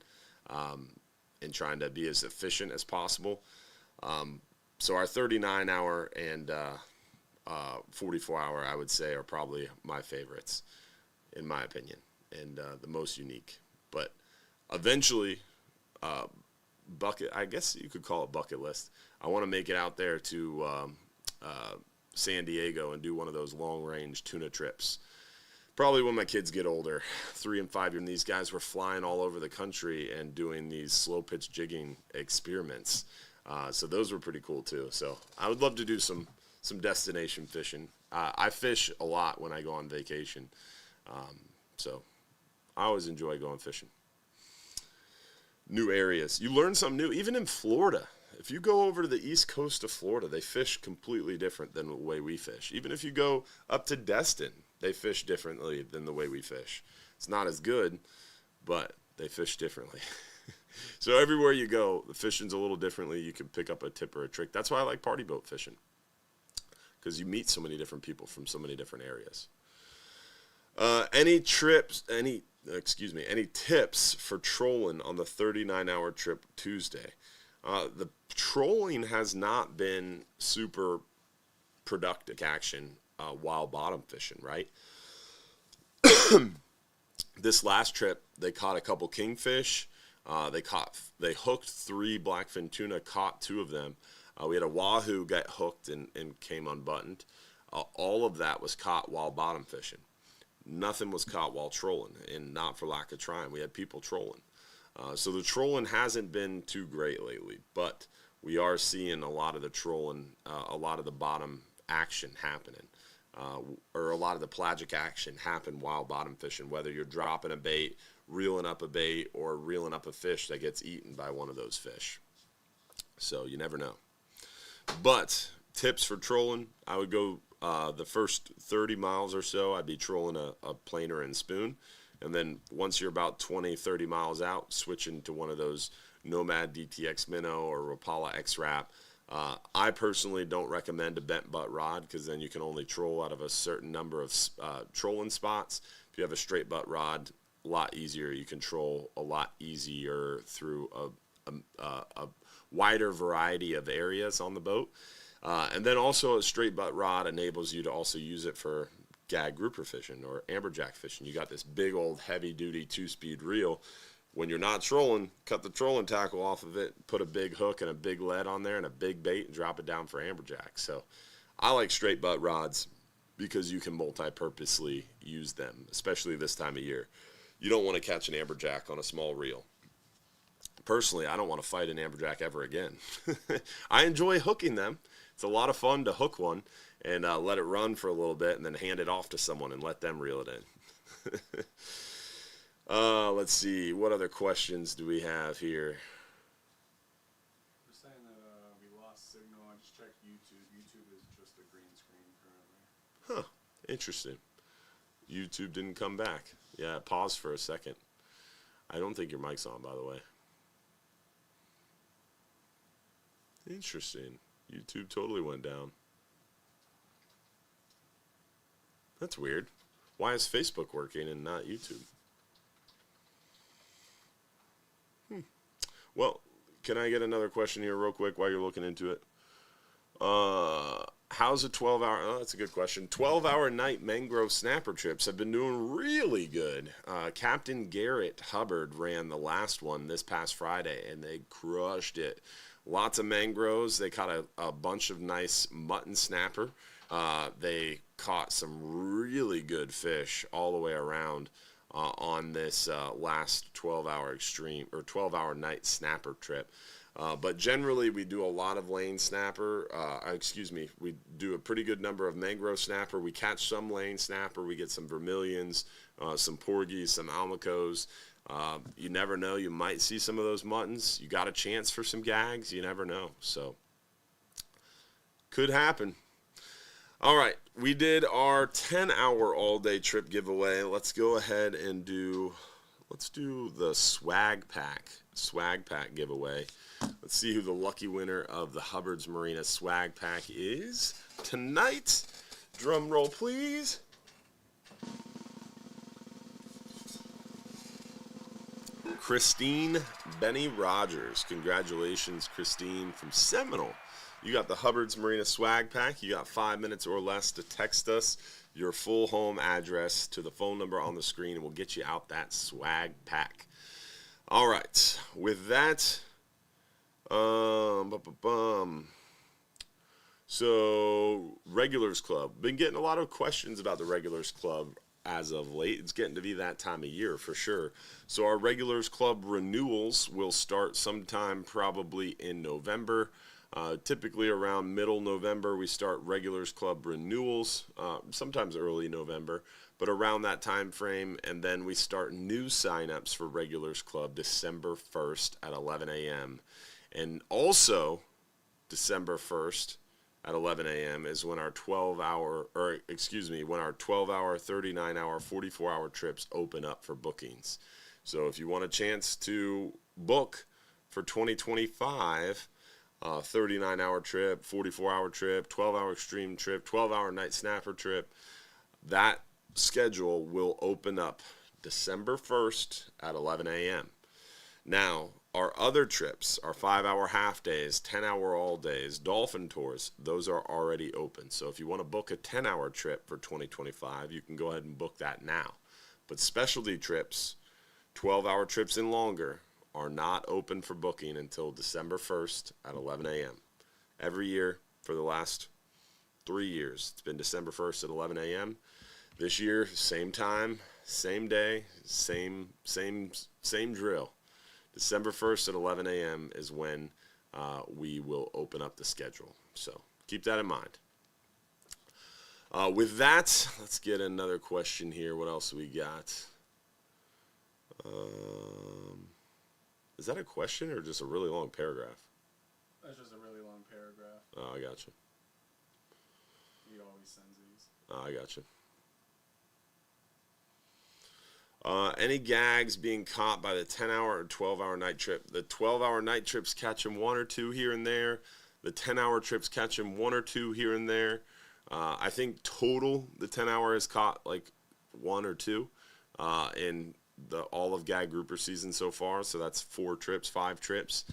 and trying to be as efficient as possible. So our 39-hour and 44-hour, I would say, are probably my favorites, in my opinion, and the most unique. But eventually, I guess you could call it bucket list. I want to make it out there to San Diego and do one of those long-range tuna trips. Probably when my kids get older, 3 and 5 years, and these guys were flying all over the country and doing these slow-pitch jigging experiments. So those were pretty cool, too. So I would love to do some destination fishing. I fish a lot when I go on vacation, so I always enjoy going fishing. New areas. You learn something new, even in Florida. If you go over to the east coast of Florida, they fish completely different than the way we fish. Even if you go up to Destin, they fish differently than the way we fish. It's not as good, but they fish differently. So everywhere you go, the fishing's a little differently. You can pick up a tip or a trick. That's why I like party boat fishing, because you meet so many different people from so many different areas. Any tips for trolling on the 39-hour trip Tuesday? The trolling has not been super productive action while bottom fishing, right? This last trip, they caught a couple kingfish. They hooked 3 blackfin tuna, caught 2 of them. We had a wahoo get hooked and came unbuttoned. All of that was caught while bottom fishing. Nothing was caught while trolling, and not for lack of trying. We had people trolling. So the trolling hasn't been too great lately, but we are seeing a lot of the trolling, a lot of the bottom action happening, or a lot of the pelagic action happen while bottom fishing, whether you're dropping a bait, reeling up a bait, or reeling up a fish that gets eaten by one of those fish. So you never know. But tips for trolling, I would go the first 30 miles or so, I'd be trolling a planer and spoon. And then once you're about 20, 30 miles out, switching to one of those Nomad DTX Minnow or Rapala X-Wrap. I personally don't recommend a bent butt rod because then you can only troll out of a certain number of trolling spots. If you have a straight butt rod, a lot easier. You can troll a lot easier through a wider variety of areas on the boat. And then also a straight butt rod enables you to also use it for gag grouper fishing or amberjack fishing. You got this big old heavy duty 2-speed reel. When you're not trolling, cut the trolling tackle off of it, put a big hook and a big lead on there and a big bait and drop it down for amberjack. So I like straight butt rods because you can multi-purposely use them, especially this time of year. You don't want to catch an amberjack on a small reel. Personally, I don't want to fight an amberjack ever again. I enjoy hooking them. It's a lot of fun to hook one and let it run for a little bit and then hand it off to someone and let them reel it in. Let's see. What other questions do we have here?
We're saying that we lost signal. I just checked YouTube. YouTube is just a green screen currently.
Huh. Interesting. YouTube didn't come back. Yeah, pause for a second. I don't think your mic's on, by the way. Interesting. YouTube totally went down. That's weird. Why is Facebook working and not YouTube? Well, can I get another question here real quick while you're looking into it? How's a 12-hour? Oh, that's a good question. 12-hour night mangrove snapper trips have been doing really good. Captain Garrett Hubbard ran the last one this past Friday, and they crushed it. Lots of mangroves. They caught a bunch of nice mutton snapper. They caught some really good fish all the way around on this last 12-hour extreme or 12-hour night snapper trip. But generally, we do a lot of lane snapper. We do a pretty good number of mangrove snapper. We catch some lane snapper. We get some vermilions, some porgies, some almacos. You never know. You might see some of those muttons. You got a chance for some gags. You never know. So, could happen. All right. We did our 10-hour all-day trip giveaway. Let's go ahead and do the swag pack giveaway. Let's see who the lucky winner of the Hubbard's Marina swag pack is tonight. Drum roll, please. Christine Benny Rogers. Congratulations, Christine from Seminole. You got the Hubbard's Marina swag pack. You got 5 minutes or less to text us your full home address to the phone number on the screen, and we'll get you out that swag pack. All right. With that, so Regulars Club. Been getting a lot of questions about the Regulars Club as of late. It's getting to be that time of year for sure. So our Regulars Club renewals will start sometime probably in November. Typically around middle November, we start Regulars Club renewals, sometimes early November, but around that time frame, and then we start new signups for Regulars Club December 1st at 11 a.m. And also, December 1st at 11 a.m. is when our 12-hour, 39-hour, 44-hour trips open up for bookings. So if you want a chance to book for 2025, 39-hour trip, 44-hour trip, 12-hour extreme trip, 12-hour night snapper trip, that schedule will open up December 1st at 11 a.m. Now, our other trips, our 5-hour half days, 10-hour all days, dolphin tours, those are already open. So if you want to book a 10-hour trip for 2025, you can go ahead and book that now. But specialty trips, 12-hour trips and longer, are not open for booking until December 1st at 11 a.m. Every year for the last 3 years, it's been December 1st at 11 a.m. This year, same time, same day, same drill. December 1st at 11 a.m. is when we will open up the schedule. So keep that in mind. With that, let's get another question here. What else we got? Is that a question or just a really long paragraph?
That's just a really long paragraph.
Oh, I got you.
He always sends these.
Oh, I got you. Any gags being caught by the 10-hour or 12-hour night trip? The 12-hour night trips catch them one or two here and there. The 10-hour trips catch him 1 or 2 here and there. I think total the 10-hour has caught like 1 or 2 in all of gag grouper season so far. So that's 4 trips, 5 trips.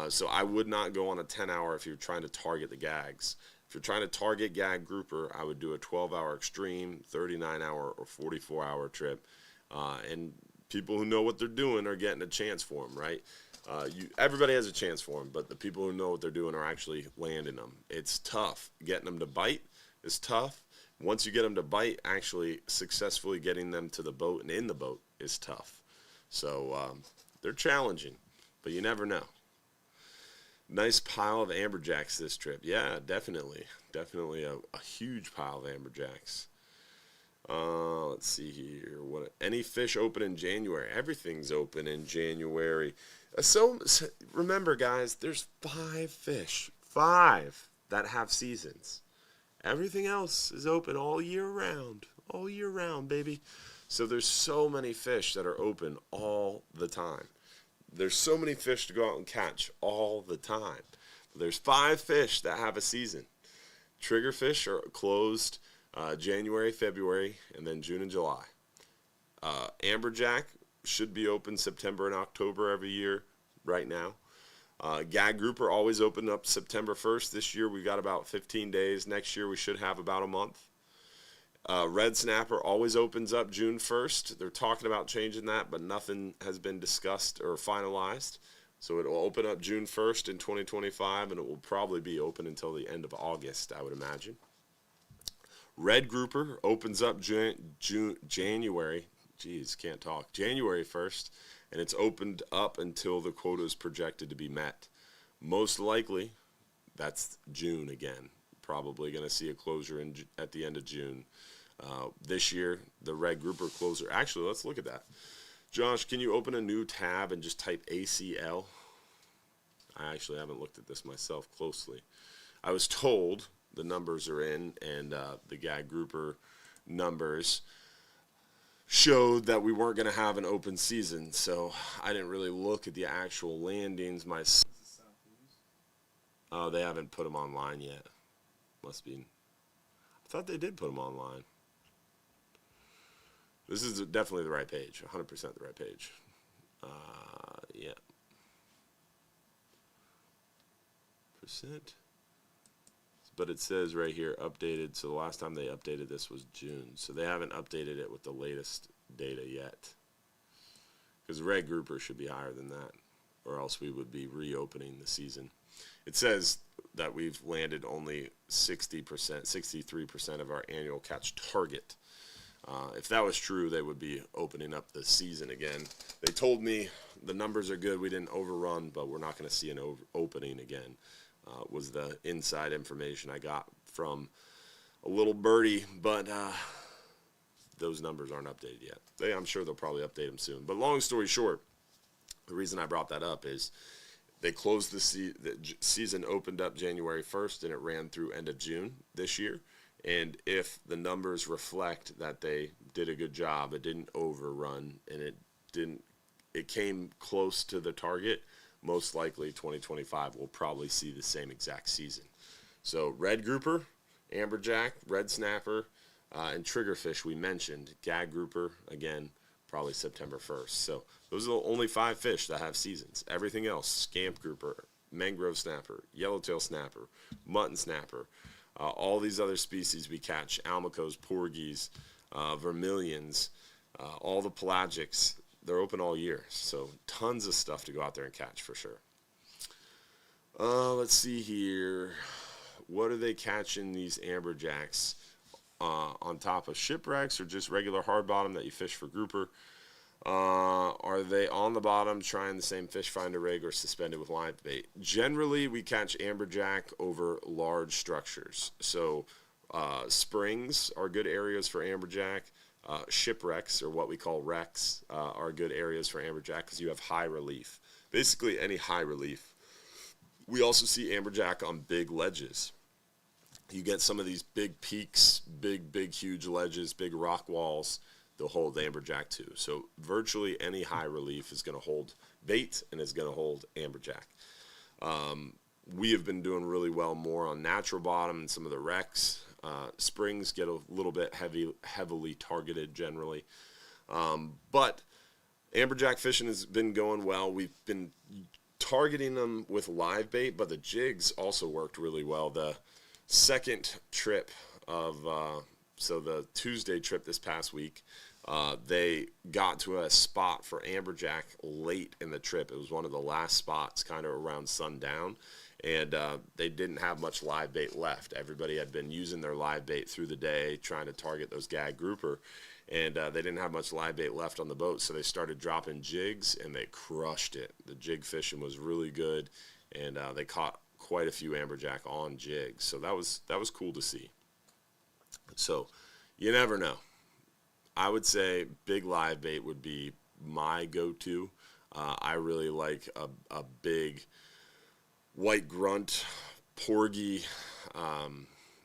So I would not go on a 10-hour if you're trying to target the gags. If you're trying to target gag grouper, I would do a 12-hour extreme, 39-hour, or 44-hour trip. And people who know what they're doing are getting a chance for them, right? Everybody has a chance for them, but the people who know what they're doing are actually landing them. It's tough. Getting them to bite is tough. Once you get them to bite, actually successfully getting them to the boat and in the boat is tough. So they're challenging, but you never know. Nice pile of amberjacks this trip. Yeah, definitely. Definitely a huge pile of amberjacks. Let's see here. Any fish open in January? Everything's open in January. So remember, guys, there's 5 fish. 5 that have seasons. Everything else is open all year round. All year round, baby. So there's so many fish that are open all the time. There's so many fish to go out and catch all the time. There's 5 fish that have a season. Triggerfish are closed January, February, and then June and July. Amberjack should be open September and October every year right now. Gag grouper always open up September 1st. This year we've got about 15 days. Next year we should have about a month. Red snapper always opens up June 1st. They're talking about changing that, but nothing has been discussed or finalized. So it will open up June 1st in 2025, and it will probably be open until the end of August, I would imagine. Red grouper opens up January. Geez, can't talk. January 1st, and it's opened up until the quota is projected to be met. Most likely, that's June again. Probably going to see a closure at the end of June. This year, the red grouper closer. Actually, let's look at that. Josh, can you open a new tab and just type ACL? I actually haven't looked at this myself closely. I was told the numbers are in, and the gag grouper numbers showed that we weren't going to have an open season, so I didn't really look at the actual landings myself. Oh, they haven't put them online yet. Must be. I thought they did put them online. This is definitely the right page, 100% the right page. Yeah. Percent. But it says right here, updated. So the last time they updated this was June. So they haven't updated it with the latest data yet. Because red grouper should be higher than that, or else we would be reopening the season. It says that we've landed only 60%, 63% of our annual catch target. If that was true, they would be opening up the season again. They told me the numbers are good, we didn't overrun, but we're not going to see an opening again, was the inside information I got from a little birdie, but those numbers aren't updated yet. I'm sure they'll probably update them soon. But long story short, the reason I brought that up is they closed the season opened up January 1st, and it ran through end of June this year. And if the numbers reflect that they did a good job, it didn't overrun, and it came close to the target, most likely 2025 will probably see the same exact season. So red grouper, amberjack, red snapper, and triggerfish we mentioned. Gag grouper, again, probably September 1st. So those are the only 5 fish that have seasons. Everything else, scamp grouper, mangrove snapper, yellowtail snapper, mutton snapper, all these other species we catch, almacos, porgies, vermilions, all the pelagics, they're open all year. So tons of stuff to go out there and catch for sure. Let's see here. What are they catching, these amberjacks? On top of shipwrecks or just regular hard bottom that you fish for grouper? Are they on the bottom trying the same fish finder rig or suspended with live bait? Generally, we catch amberjack over large structures. So springs are good areas for amberjack. Shipwrecks, or what we call wrecks, are good areas for amberjack because you have high relief. Basically, any high relief. We also see amberjack on big ledges. You get some of these big peaks, big, huge ledges, big rock walls. They'll hold amberjack too. So virtually any high relief is going to hold bait and is going to hold amberjack. We have been doing really well more on natural bottom and some of the wrecks. Springs get a little bit heavily targeted generally. But amberjack fishing has been going well. We've been targeting them with live bait, but the jigs also worked really well. The second trip of, so the Tuesday trip this past week, they got to a spot for amberjack late in the trip. It was one of the last spots kind of around sundown, and they didn't have much live bait left. Everybody had been using their live bait through the day trying to target those gag grouper, and they didn't have much live bait left on the boat, so they started dropping jigs, and they crushed it. The jig fishing was really good, and they caught quite a few amberjack on jigs, so that was cool to see. So you never know. I would say big live bait would be my go-to. I really like a big white grunt, porgy,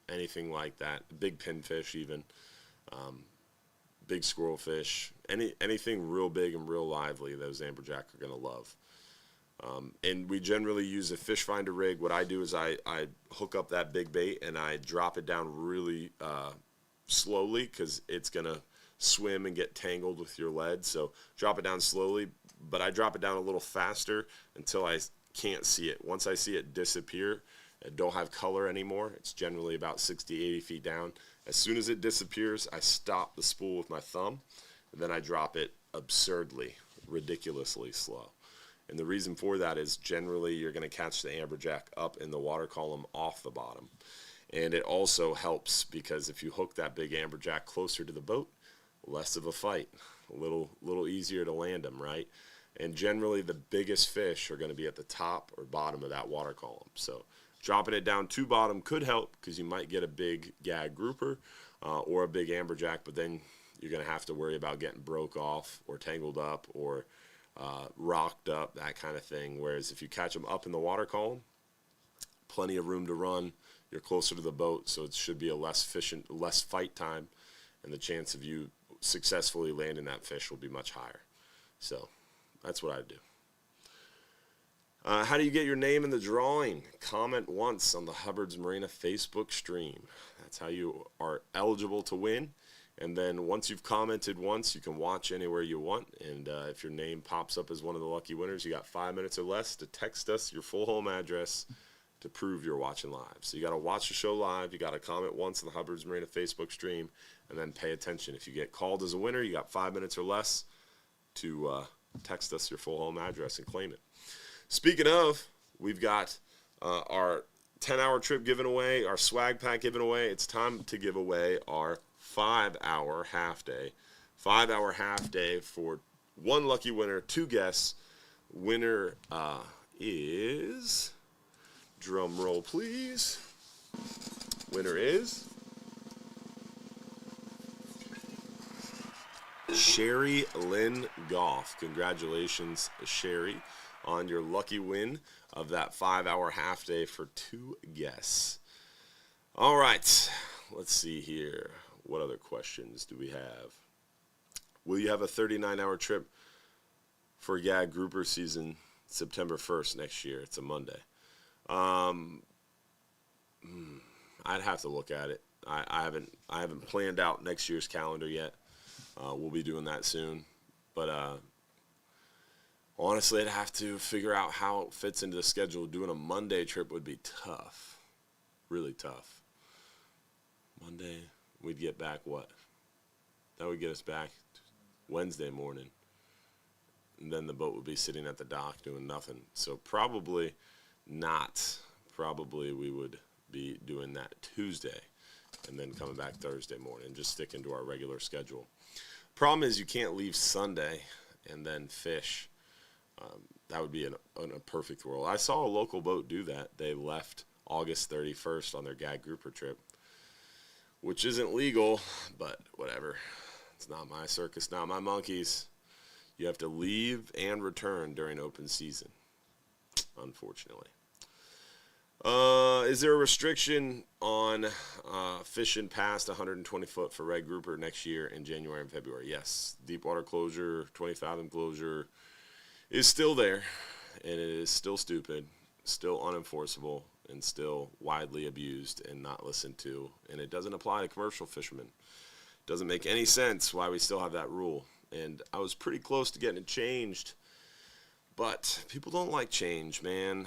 anything like that. Big pinfish even, big squirrelfish, anything real big and real lively, those amberjack are going to love. And we generally use a fish finder rig. What I do is I hook up that big bait and I drop it down really slowly, because it's going to swim and get tangled with your lead. So drop it down slowly, but I drop it down a little faster until I can't see it. Once I see it disappear and don't have color anymore, it's generally about 60, 80 feet down. As soon as it disappears, I stop the spool with my thumb, and then I drop it absurdly, ridiculously slow. And the reason for that is generally you're going to catch the amberjack up in the water column off the bottom. And it also helps because if you hook that big amberjack closer to the boat, less of a fight, a little easier to land them, right? And generally the biggest fish are going to be at the top or bottom of that water column. So dropping it down to bottom could help, because you might get a big gag grouper or a big amberjack, but then you're going to have to worry about getting broke off or tangled up or rocked up, that kind of thing. Whereas if you catch them up in the water column, plenty of room to run, you're closer to the boat, so it should be a less fight time, and the chance of you successfully landing that fish will be much higher. So that's what I do. How do you get your name in the drawing? Comment once on the Hubbard's Marina Facebook stream. That's how you are eligible to win. And then once you've commented once, you can watch anywhere you want. And if your name pops up as one of the lucky winners, you got 5 minutes or less to text us your full home address to prove you're watching live. So you got to watch the show live. You got to comment once on the Hubbard's Marina Facebook stream, and then pay attention. If you get called as a winner, you got 5 minutes or less to text us your full home address and claim it. Speaking of, we've got our 10-hour trip given away, our swag pack given away. It's time to give away our 5-hour half day. 5-hour half day for one lucky winner, 2 guests. Winner is, drum roll please. Winner is Sherry Lynn Goff. Congratulations, Sherry, on your lucky win of that 5-hour half day for 2 guests. All right, let's see here. What other questions do we have? Will you have a 39-hour trip for gag grouper season September 1st next year? It's a Monday. I'd have to look at it. I haven't planned out next year's calendar yet. We'll be doing that soon. But honestly, I'd have to figure out how it fits into the schedule. Doing a Monday trip would be tough. Really tough. Monday, we'd get back what? That would get us back Wednesday morning. And then the boat would be sitting at the dock doing nothing. So probably not. Probably we would be doing that Tuesday and then coming back Thursday morning, just sticking to our regular schedule. Problem is you can't leave Sunday and then fish. That would be in a perfect world. I saw a local boat do that. They left August 31st on their gag grouper trip, which isn't legal, but whatever. It's not my circus, not my monkeys. You have to leave and return during open season, unfortunately. Is there a restriction on fishing past 120 foot for red grouper next year in January and February? Yes. Deep water closure, 20 fathom closure is still there, and it is still stupid. still unenforceable and still widely abused and not listened to. And it doesn't apply to commercial fishermen. It doesn't make any sense why we still have that rule. And I was pretty close to getting it changed, but people don't like change, man.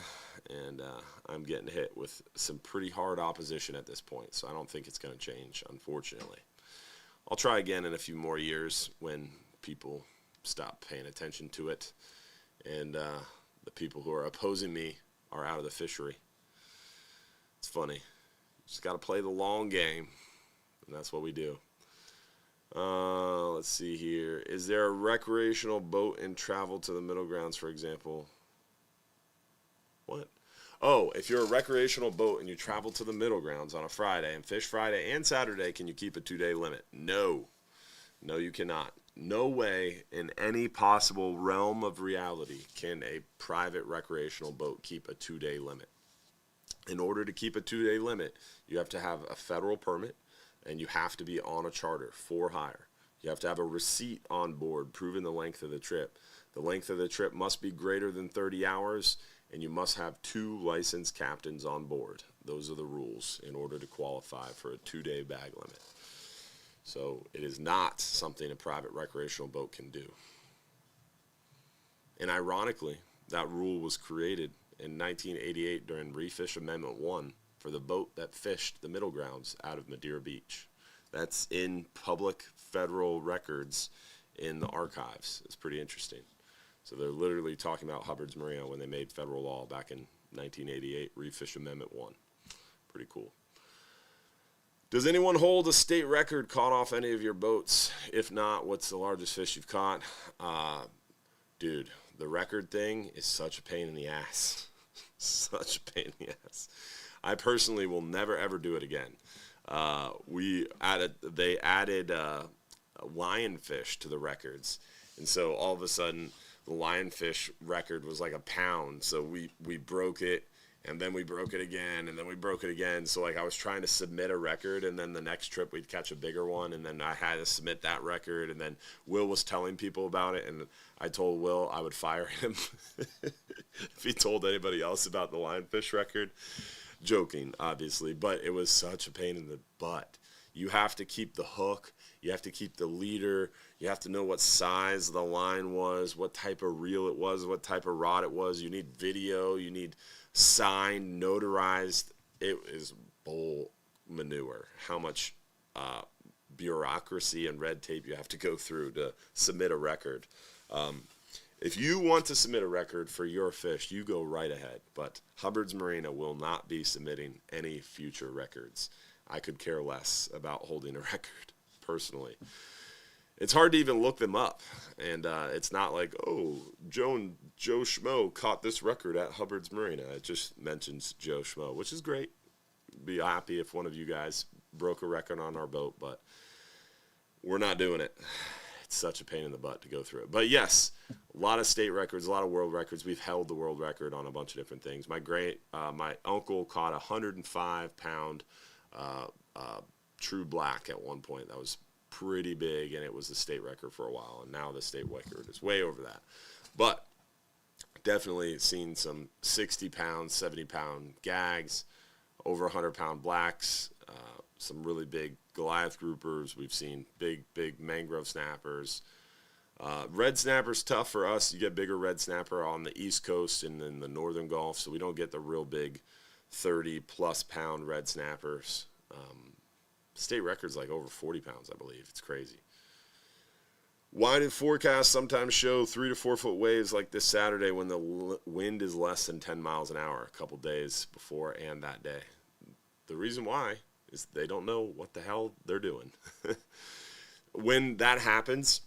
And I'm getting hit with some pretty hard opposition at this point, so I don't think it's going to change, unfortunately. I'll try again in a few more years when people stop paying attention to it and the people who are opposing me are out of the fishery. It's funny. Just got to play the long game, and that's what we do. Let's see here. Is there a recreational boat and travel to the middle grounds, for example? What? Oh, if you're a recreational boat and you travel to the middle grounds on a Friday and fish Friday and Saturday, can you keep a 2-day limit? No. No, you cannot. No way in any possible realm of reality can a private recreational boat keep a 2-day limit. In order to keep a 2-day limit, you have to have a federal permit and you have to be on a charter for hire. You have to have a receipt on board proving the length of the trip. The length of the trip must be greater than 30 hours, and you must have 2 licensed captains on board. Those are the rules in order to qualify for a 2-day bag limit. So it is not something a private recreational boat can do. And ironically, that rule was created in 1988 during Refish Amendment 1 for the boat that fished the middle grounds out of Madeira Beach. That's in public federal records in the archives. It's pretty interesting. So they're literally talking about Hubbard's Marina when they made federal law back in 1988, Refish Amendment 1. Pretty cool. Does anyone hold a state record caught off any of your boats? If not, what's the largest fish you've caught? Dude, the record thing is such a pain in the ass. Such a pain in the ass. I personally will never, ever do it again. They added lionfish to the records. And so all of a sudden, the lionfish record was like a pound. So we broke it, and then we broke it again, and then we broke it again. So like I was trying to submit a record, and then the next trip we'd catch a bigger one, and then I had to submit that record, and then Will was telling people about it, and I told Will I would fire him if he told anybody else about the lionfish record. Joking, obviously, but it was such a pain in the butt. You have to keep the hook. You have to keep the leader. You have to know what size the line was, what type of reel it was, what type of rod it was. You need video. You need signed, notarized. It is bull manure. How much bureaucracy and red tape you have to go through to submit a record. If you want to submit a record for your fish, you go right ahead. But Hubbard's Marina will not be submitting any future records. I could care less about holding a record, personally. It's hard to even look them up. And it's not like, oh, Joe Schmo caught this record at Hubbard's Marina. It just mentions Joe Schmo, which is great. Be happy if one of you guys broke a record on our boat, but we're not doing it. Such a pain in the butt to go through it. But yes, a lot of state records, a lot of world records. We've held the world record on a bunch of different things. My uncle caught a 105-pound true black at one point. That was pretty big, and it was the state record for a while. And now the state record is way over that. But definitely seen some 60-pound, 70-pound gags, over 100-pound blacks, some really big Goliath groupers. We've seen big mangrove snappers. Red snapper's tough for us. You get bigger red snapper on the East Coast and in the Northern Gulf, so we don't get the real big 30-plus pound red snappers. State record's like over 40 pounds, I believe. It's crazy. Why do forecasts sometimes show 3 to 4 foot waves like this Saturday when the wind is less than 10 miles an hour a couple days before and that day? The reason why is they don't know what the hell they're doing. When that happens,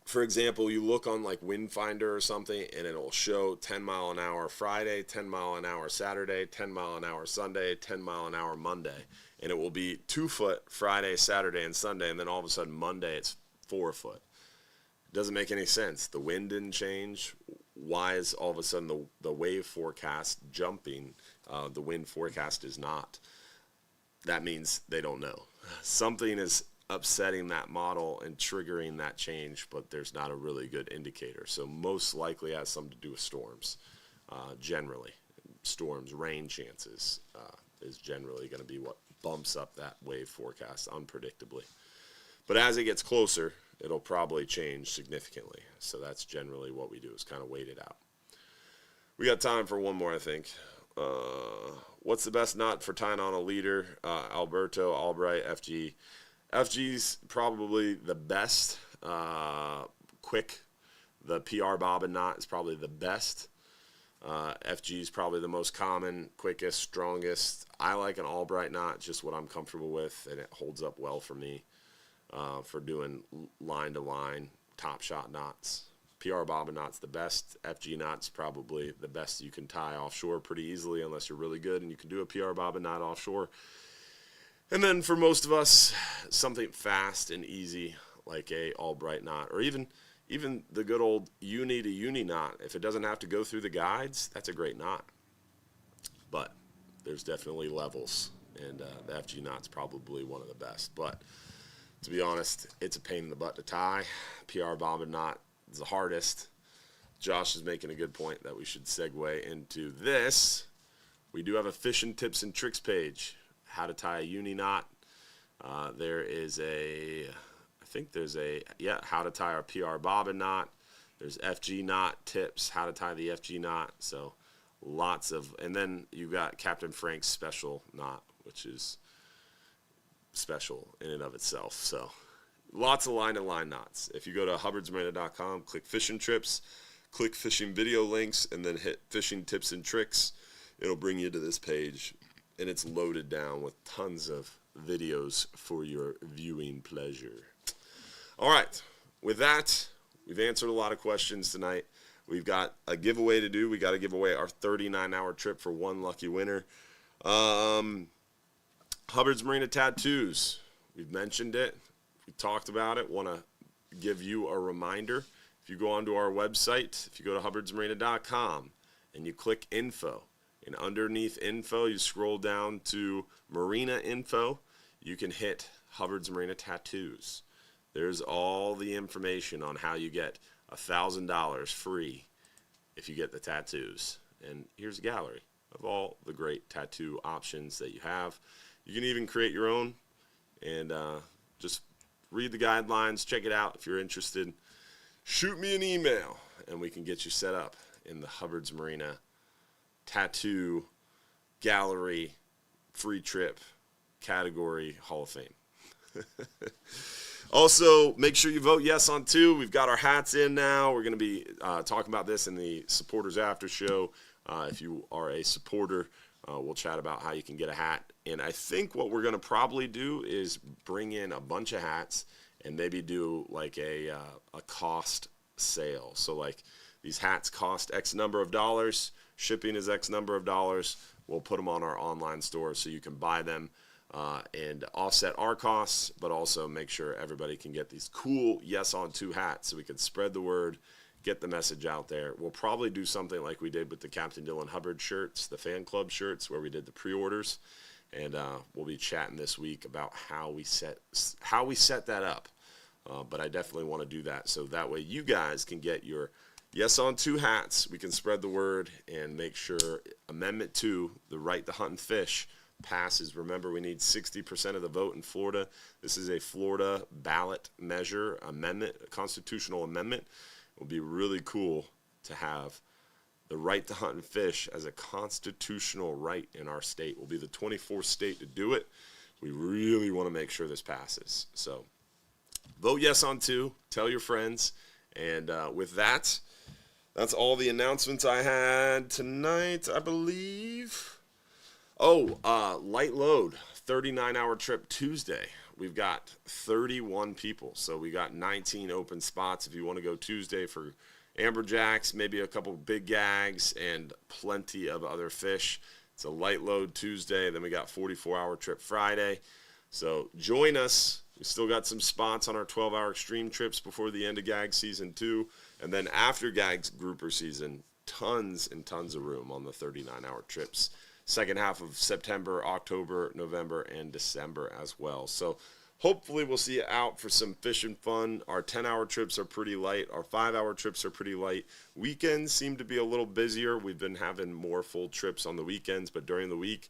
for example, you look on like Windfinder or something, and it'll show 10 mile an hour Friday, 10 mile an hour Saturday, 10 mile an hour Sunday, 10 mile an hour Monday. And it will be 2 foot Friday, Saturday, and Sunday, and then all of a sudden Monday it's 4 foot. It doesn't make any sense. The wind didn't change. Why is all of a sudden the wave forecast jumping? The wind forecast is not. That means they don't know. Something is upsetting that model and triggering that change, but there's not a really good indicator. So most likely it has something to do with storms. generally. Storms, rain chances is generally going to be what bumps up that wave forecast unpredictably. But as it gets closer, it'll probably change significantly. So that's generally what we do, is kind of wait it out. We got time for one more, I think. What's the best knot for tying on a leader? Alberto, Albright, FG. FG's probably the best. Quick. The PR bobbin knot is probably the best. FG is probably the most common, quickest, strongest. I like an Albright knot, just what I'm comfortable with, and it holds up well for me for doing line-to-line top shot knots. PR bobbin knot's the best. FG knot's probably the best you can tie offshore pretty easily, unless you're really good and you can do a PR bobbin knot offshore. And then for most of us, something fast and easy like a Albright knot, or even the good old uni to uni knot. If it doesn't have to go through the guides, that's a great knot. But there's definitely levels, and the FG knot's probably one of the best. But to be honest, it's a pain in the butt to tie. PR bobbin knot is the hardest. Josh is making a good point that we should segue into this. We do have a fishing tips and tricks page, how to tie a uni knot. There is how to tie our PR bobbin knot. There's FG knot tips, how to tie the FG knot. So lots of, and then you got Captain Frank's special knot, which is special in and of itself. So lots of line-to-line knots. If you go to hubbardsmarina.com, click fishing trips, click fishing video links, and then hit fishing tips and tricks, it'll bring you to this page, and it's loaded down with tons of videos for your viewing pleasure. All right, with that, we've answered a lot of questions tonight. We've got a giveaway to do. We got to give away our 39-hour trip for one lucky winner. Hubbard's Marina Tattoos. We've mentioned it. We talked about it. Want to give you a reminder. If you go onto our website, if you go to hubbardsmarina.com and you click info, and underneath info, you scroll down to Marina info, you can hit Hubbard's Marina Tattoos. There's all the information on how you get $1,000 free if you get the tattoos. And here's a gallery of all the great tattoo options that you have. You can even create your own, and just read the guidelines, check it out. If you're interested, shoot me an email, and we can get you set up in the Hubbard's Marina Tattoo Gallery Free Trip Category Hall of Fame. Also, make sure you vote yes on 2. We've got our hats in now. We're going to be talking about this in the Supporters After Show. If you are a supporter, we'll chat about how you can get a hat. And I think what we're going to probably do is bring in a bunch of hats and maybe do like a cost sale. So like these hats cost X number of dollars. Shipping is X number of dollars. We'll put them on our online store so you can buy them and offset our costs, but also make sure everybody can get these cool yes on 2 hats so we can spread the word, get the message out there. We'll probably do something like we did with the Captain Dylan Hubbard shirts, the fan club shirts, where we did the pre-orders, and we'll be chatting this week about how we set that up. But I definitely want to do that so that way you guys can get your yes on 2 hats. We can spread the word and make sure Amendment 2, the right to hunt and fish, passes. Remember, we need 60% of the vote in Florida. This is a Florida ballot measure amendment, a constitutional amendment. It would be really cool to have the right to hunt and fish as a constitutional right in our state. We'll be the 24th state to do it. We really want to make sure this passes. So vote yes on 2. Tell your friends. And with that, that's all the announcements I had tonight, I believe. Light load, 39-hour trip Tuesday. We've got 31 people, so we got 19 open spots if you want to go Tuesday for amberjacks, maybe a couple big gags, and plenty of other fish. It's a light load Tuesday. Then we got 44-hour trip Friday. So join us. We still got some spots on our 12-hour extreme trips before the end of gag season 2. And then after gag's grouper season, tons and tons of room on the 39-hour trips. Second half of September, October, November, and December as well. So hopefully we'll see you out for some fishing fun. Our 10-hour trips are pretty light. Our 5-hour trips are pretty light. Weekends seem to be a little busier. We've been having more full trips on the weekends, but during the week,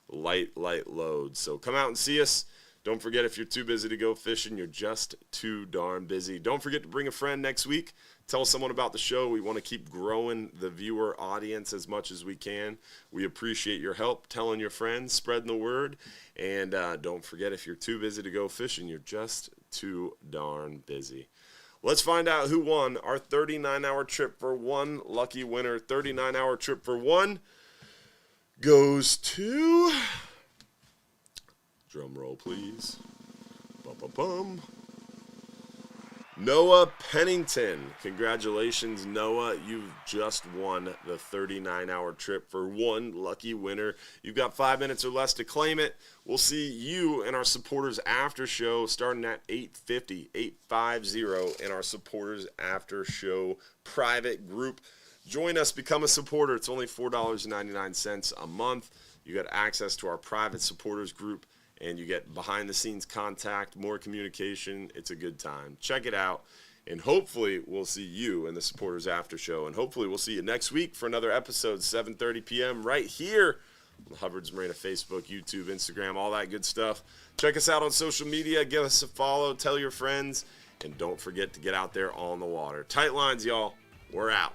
light loads. So come out and see us. Don't forget, if you're too busy to go fishing, you're just too darn busy. Don't forget to bring a friend next week. Tell someone about the show. We want to keep growing the viewer audience as much as we can. We appreciate your help telling your friends, spreading the word. And don't forget, if you're too busy to go fishing, you're just too darn busy. Let's find out who won our 39-hour trip for one. Lucky winner. 39-hour trip for one goes to... Drum roll, please. Bum. Noah Pennington. Congratulations, Noah. You've just won the 39-hour trip for one lucky winner. You've got 5 minutes or less to claim it. We'll see you in our supporters after show starting at 850 in our supporters after show private group. Join us, become a supporter. It's only $4.99 a month. You got access to our private supporters group, and you get behind-the-scenes contact, more communication. It's a good time. Check it out, and hopefully we'll see you in the Supporters After Show, and hopefully we'll see you next week for another episode, 7:30 p.m. right here on the Hubbard's Marina Facebook, YouTube, Instagram, all that good stuff. Check us out on social media. Give us a follow. Tell your friends, and don't forget to get out there on the water. Tight lines, y'all. We're out.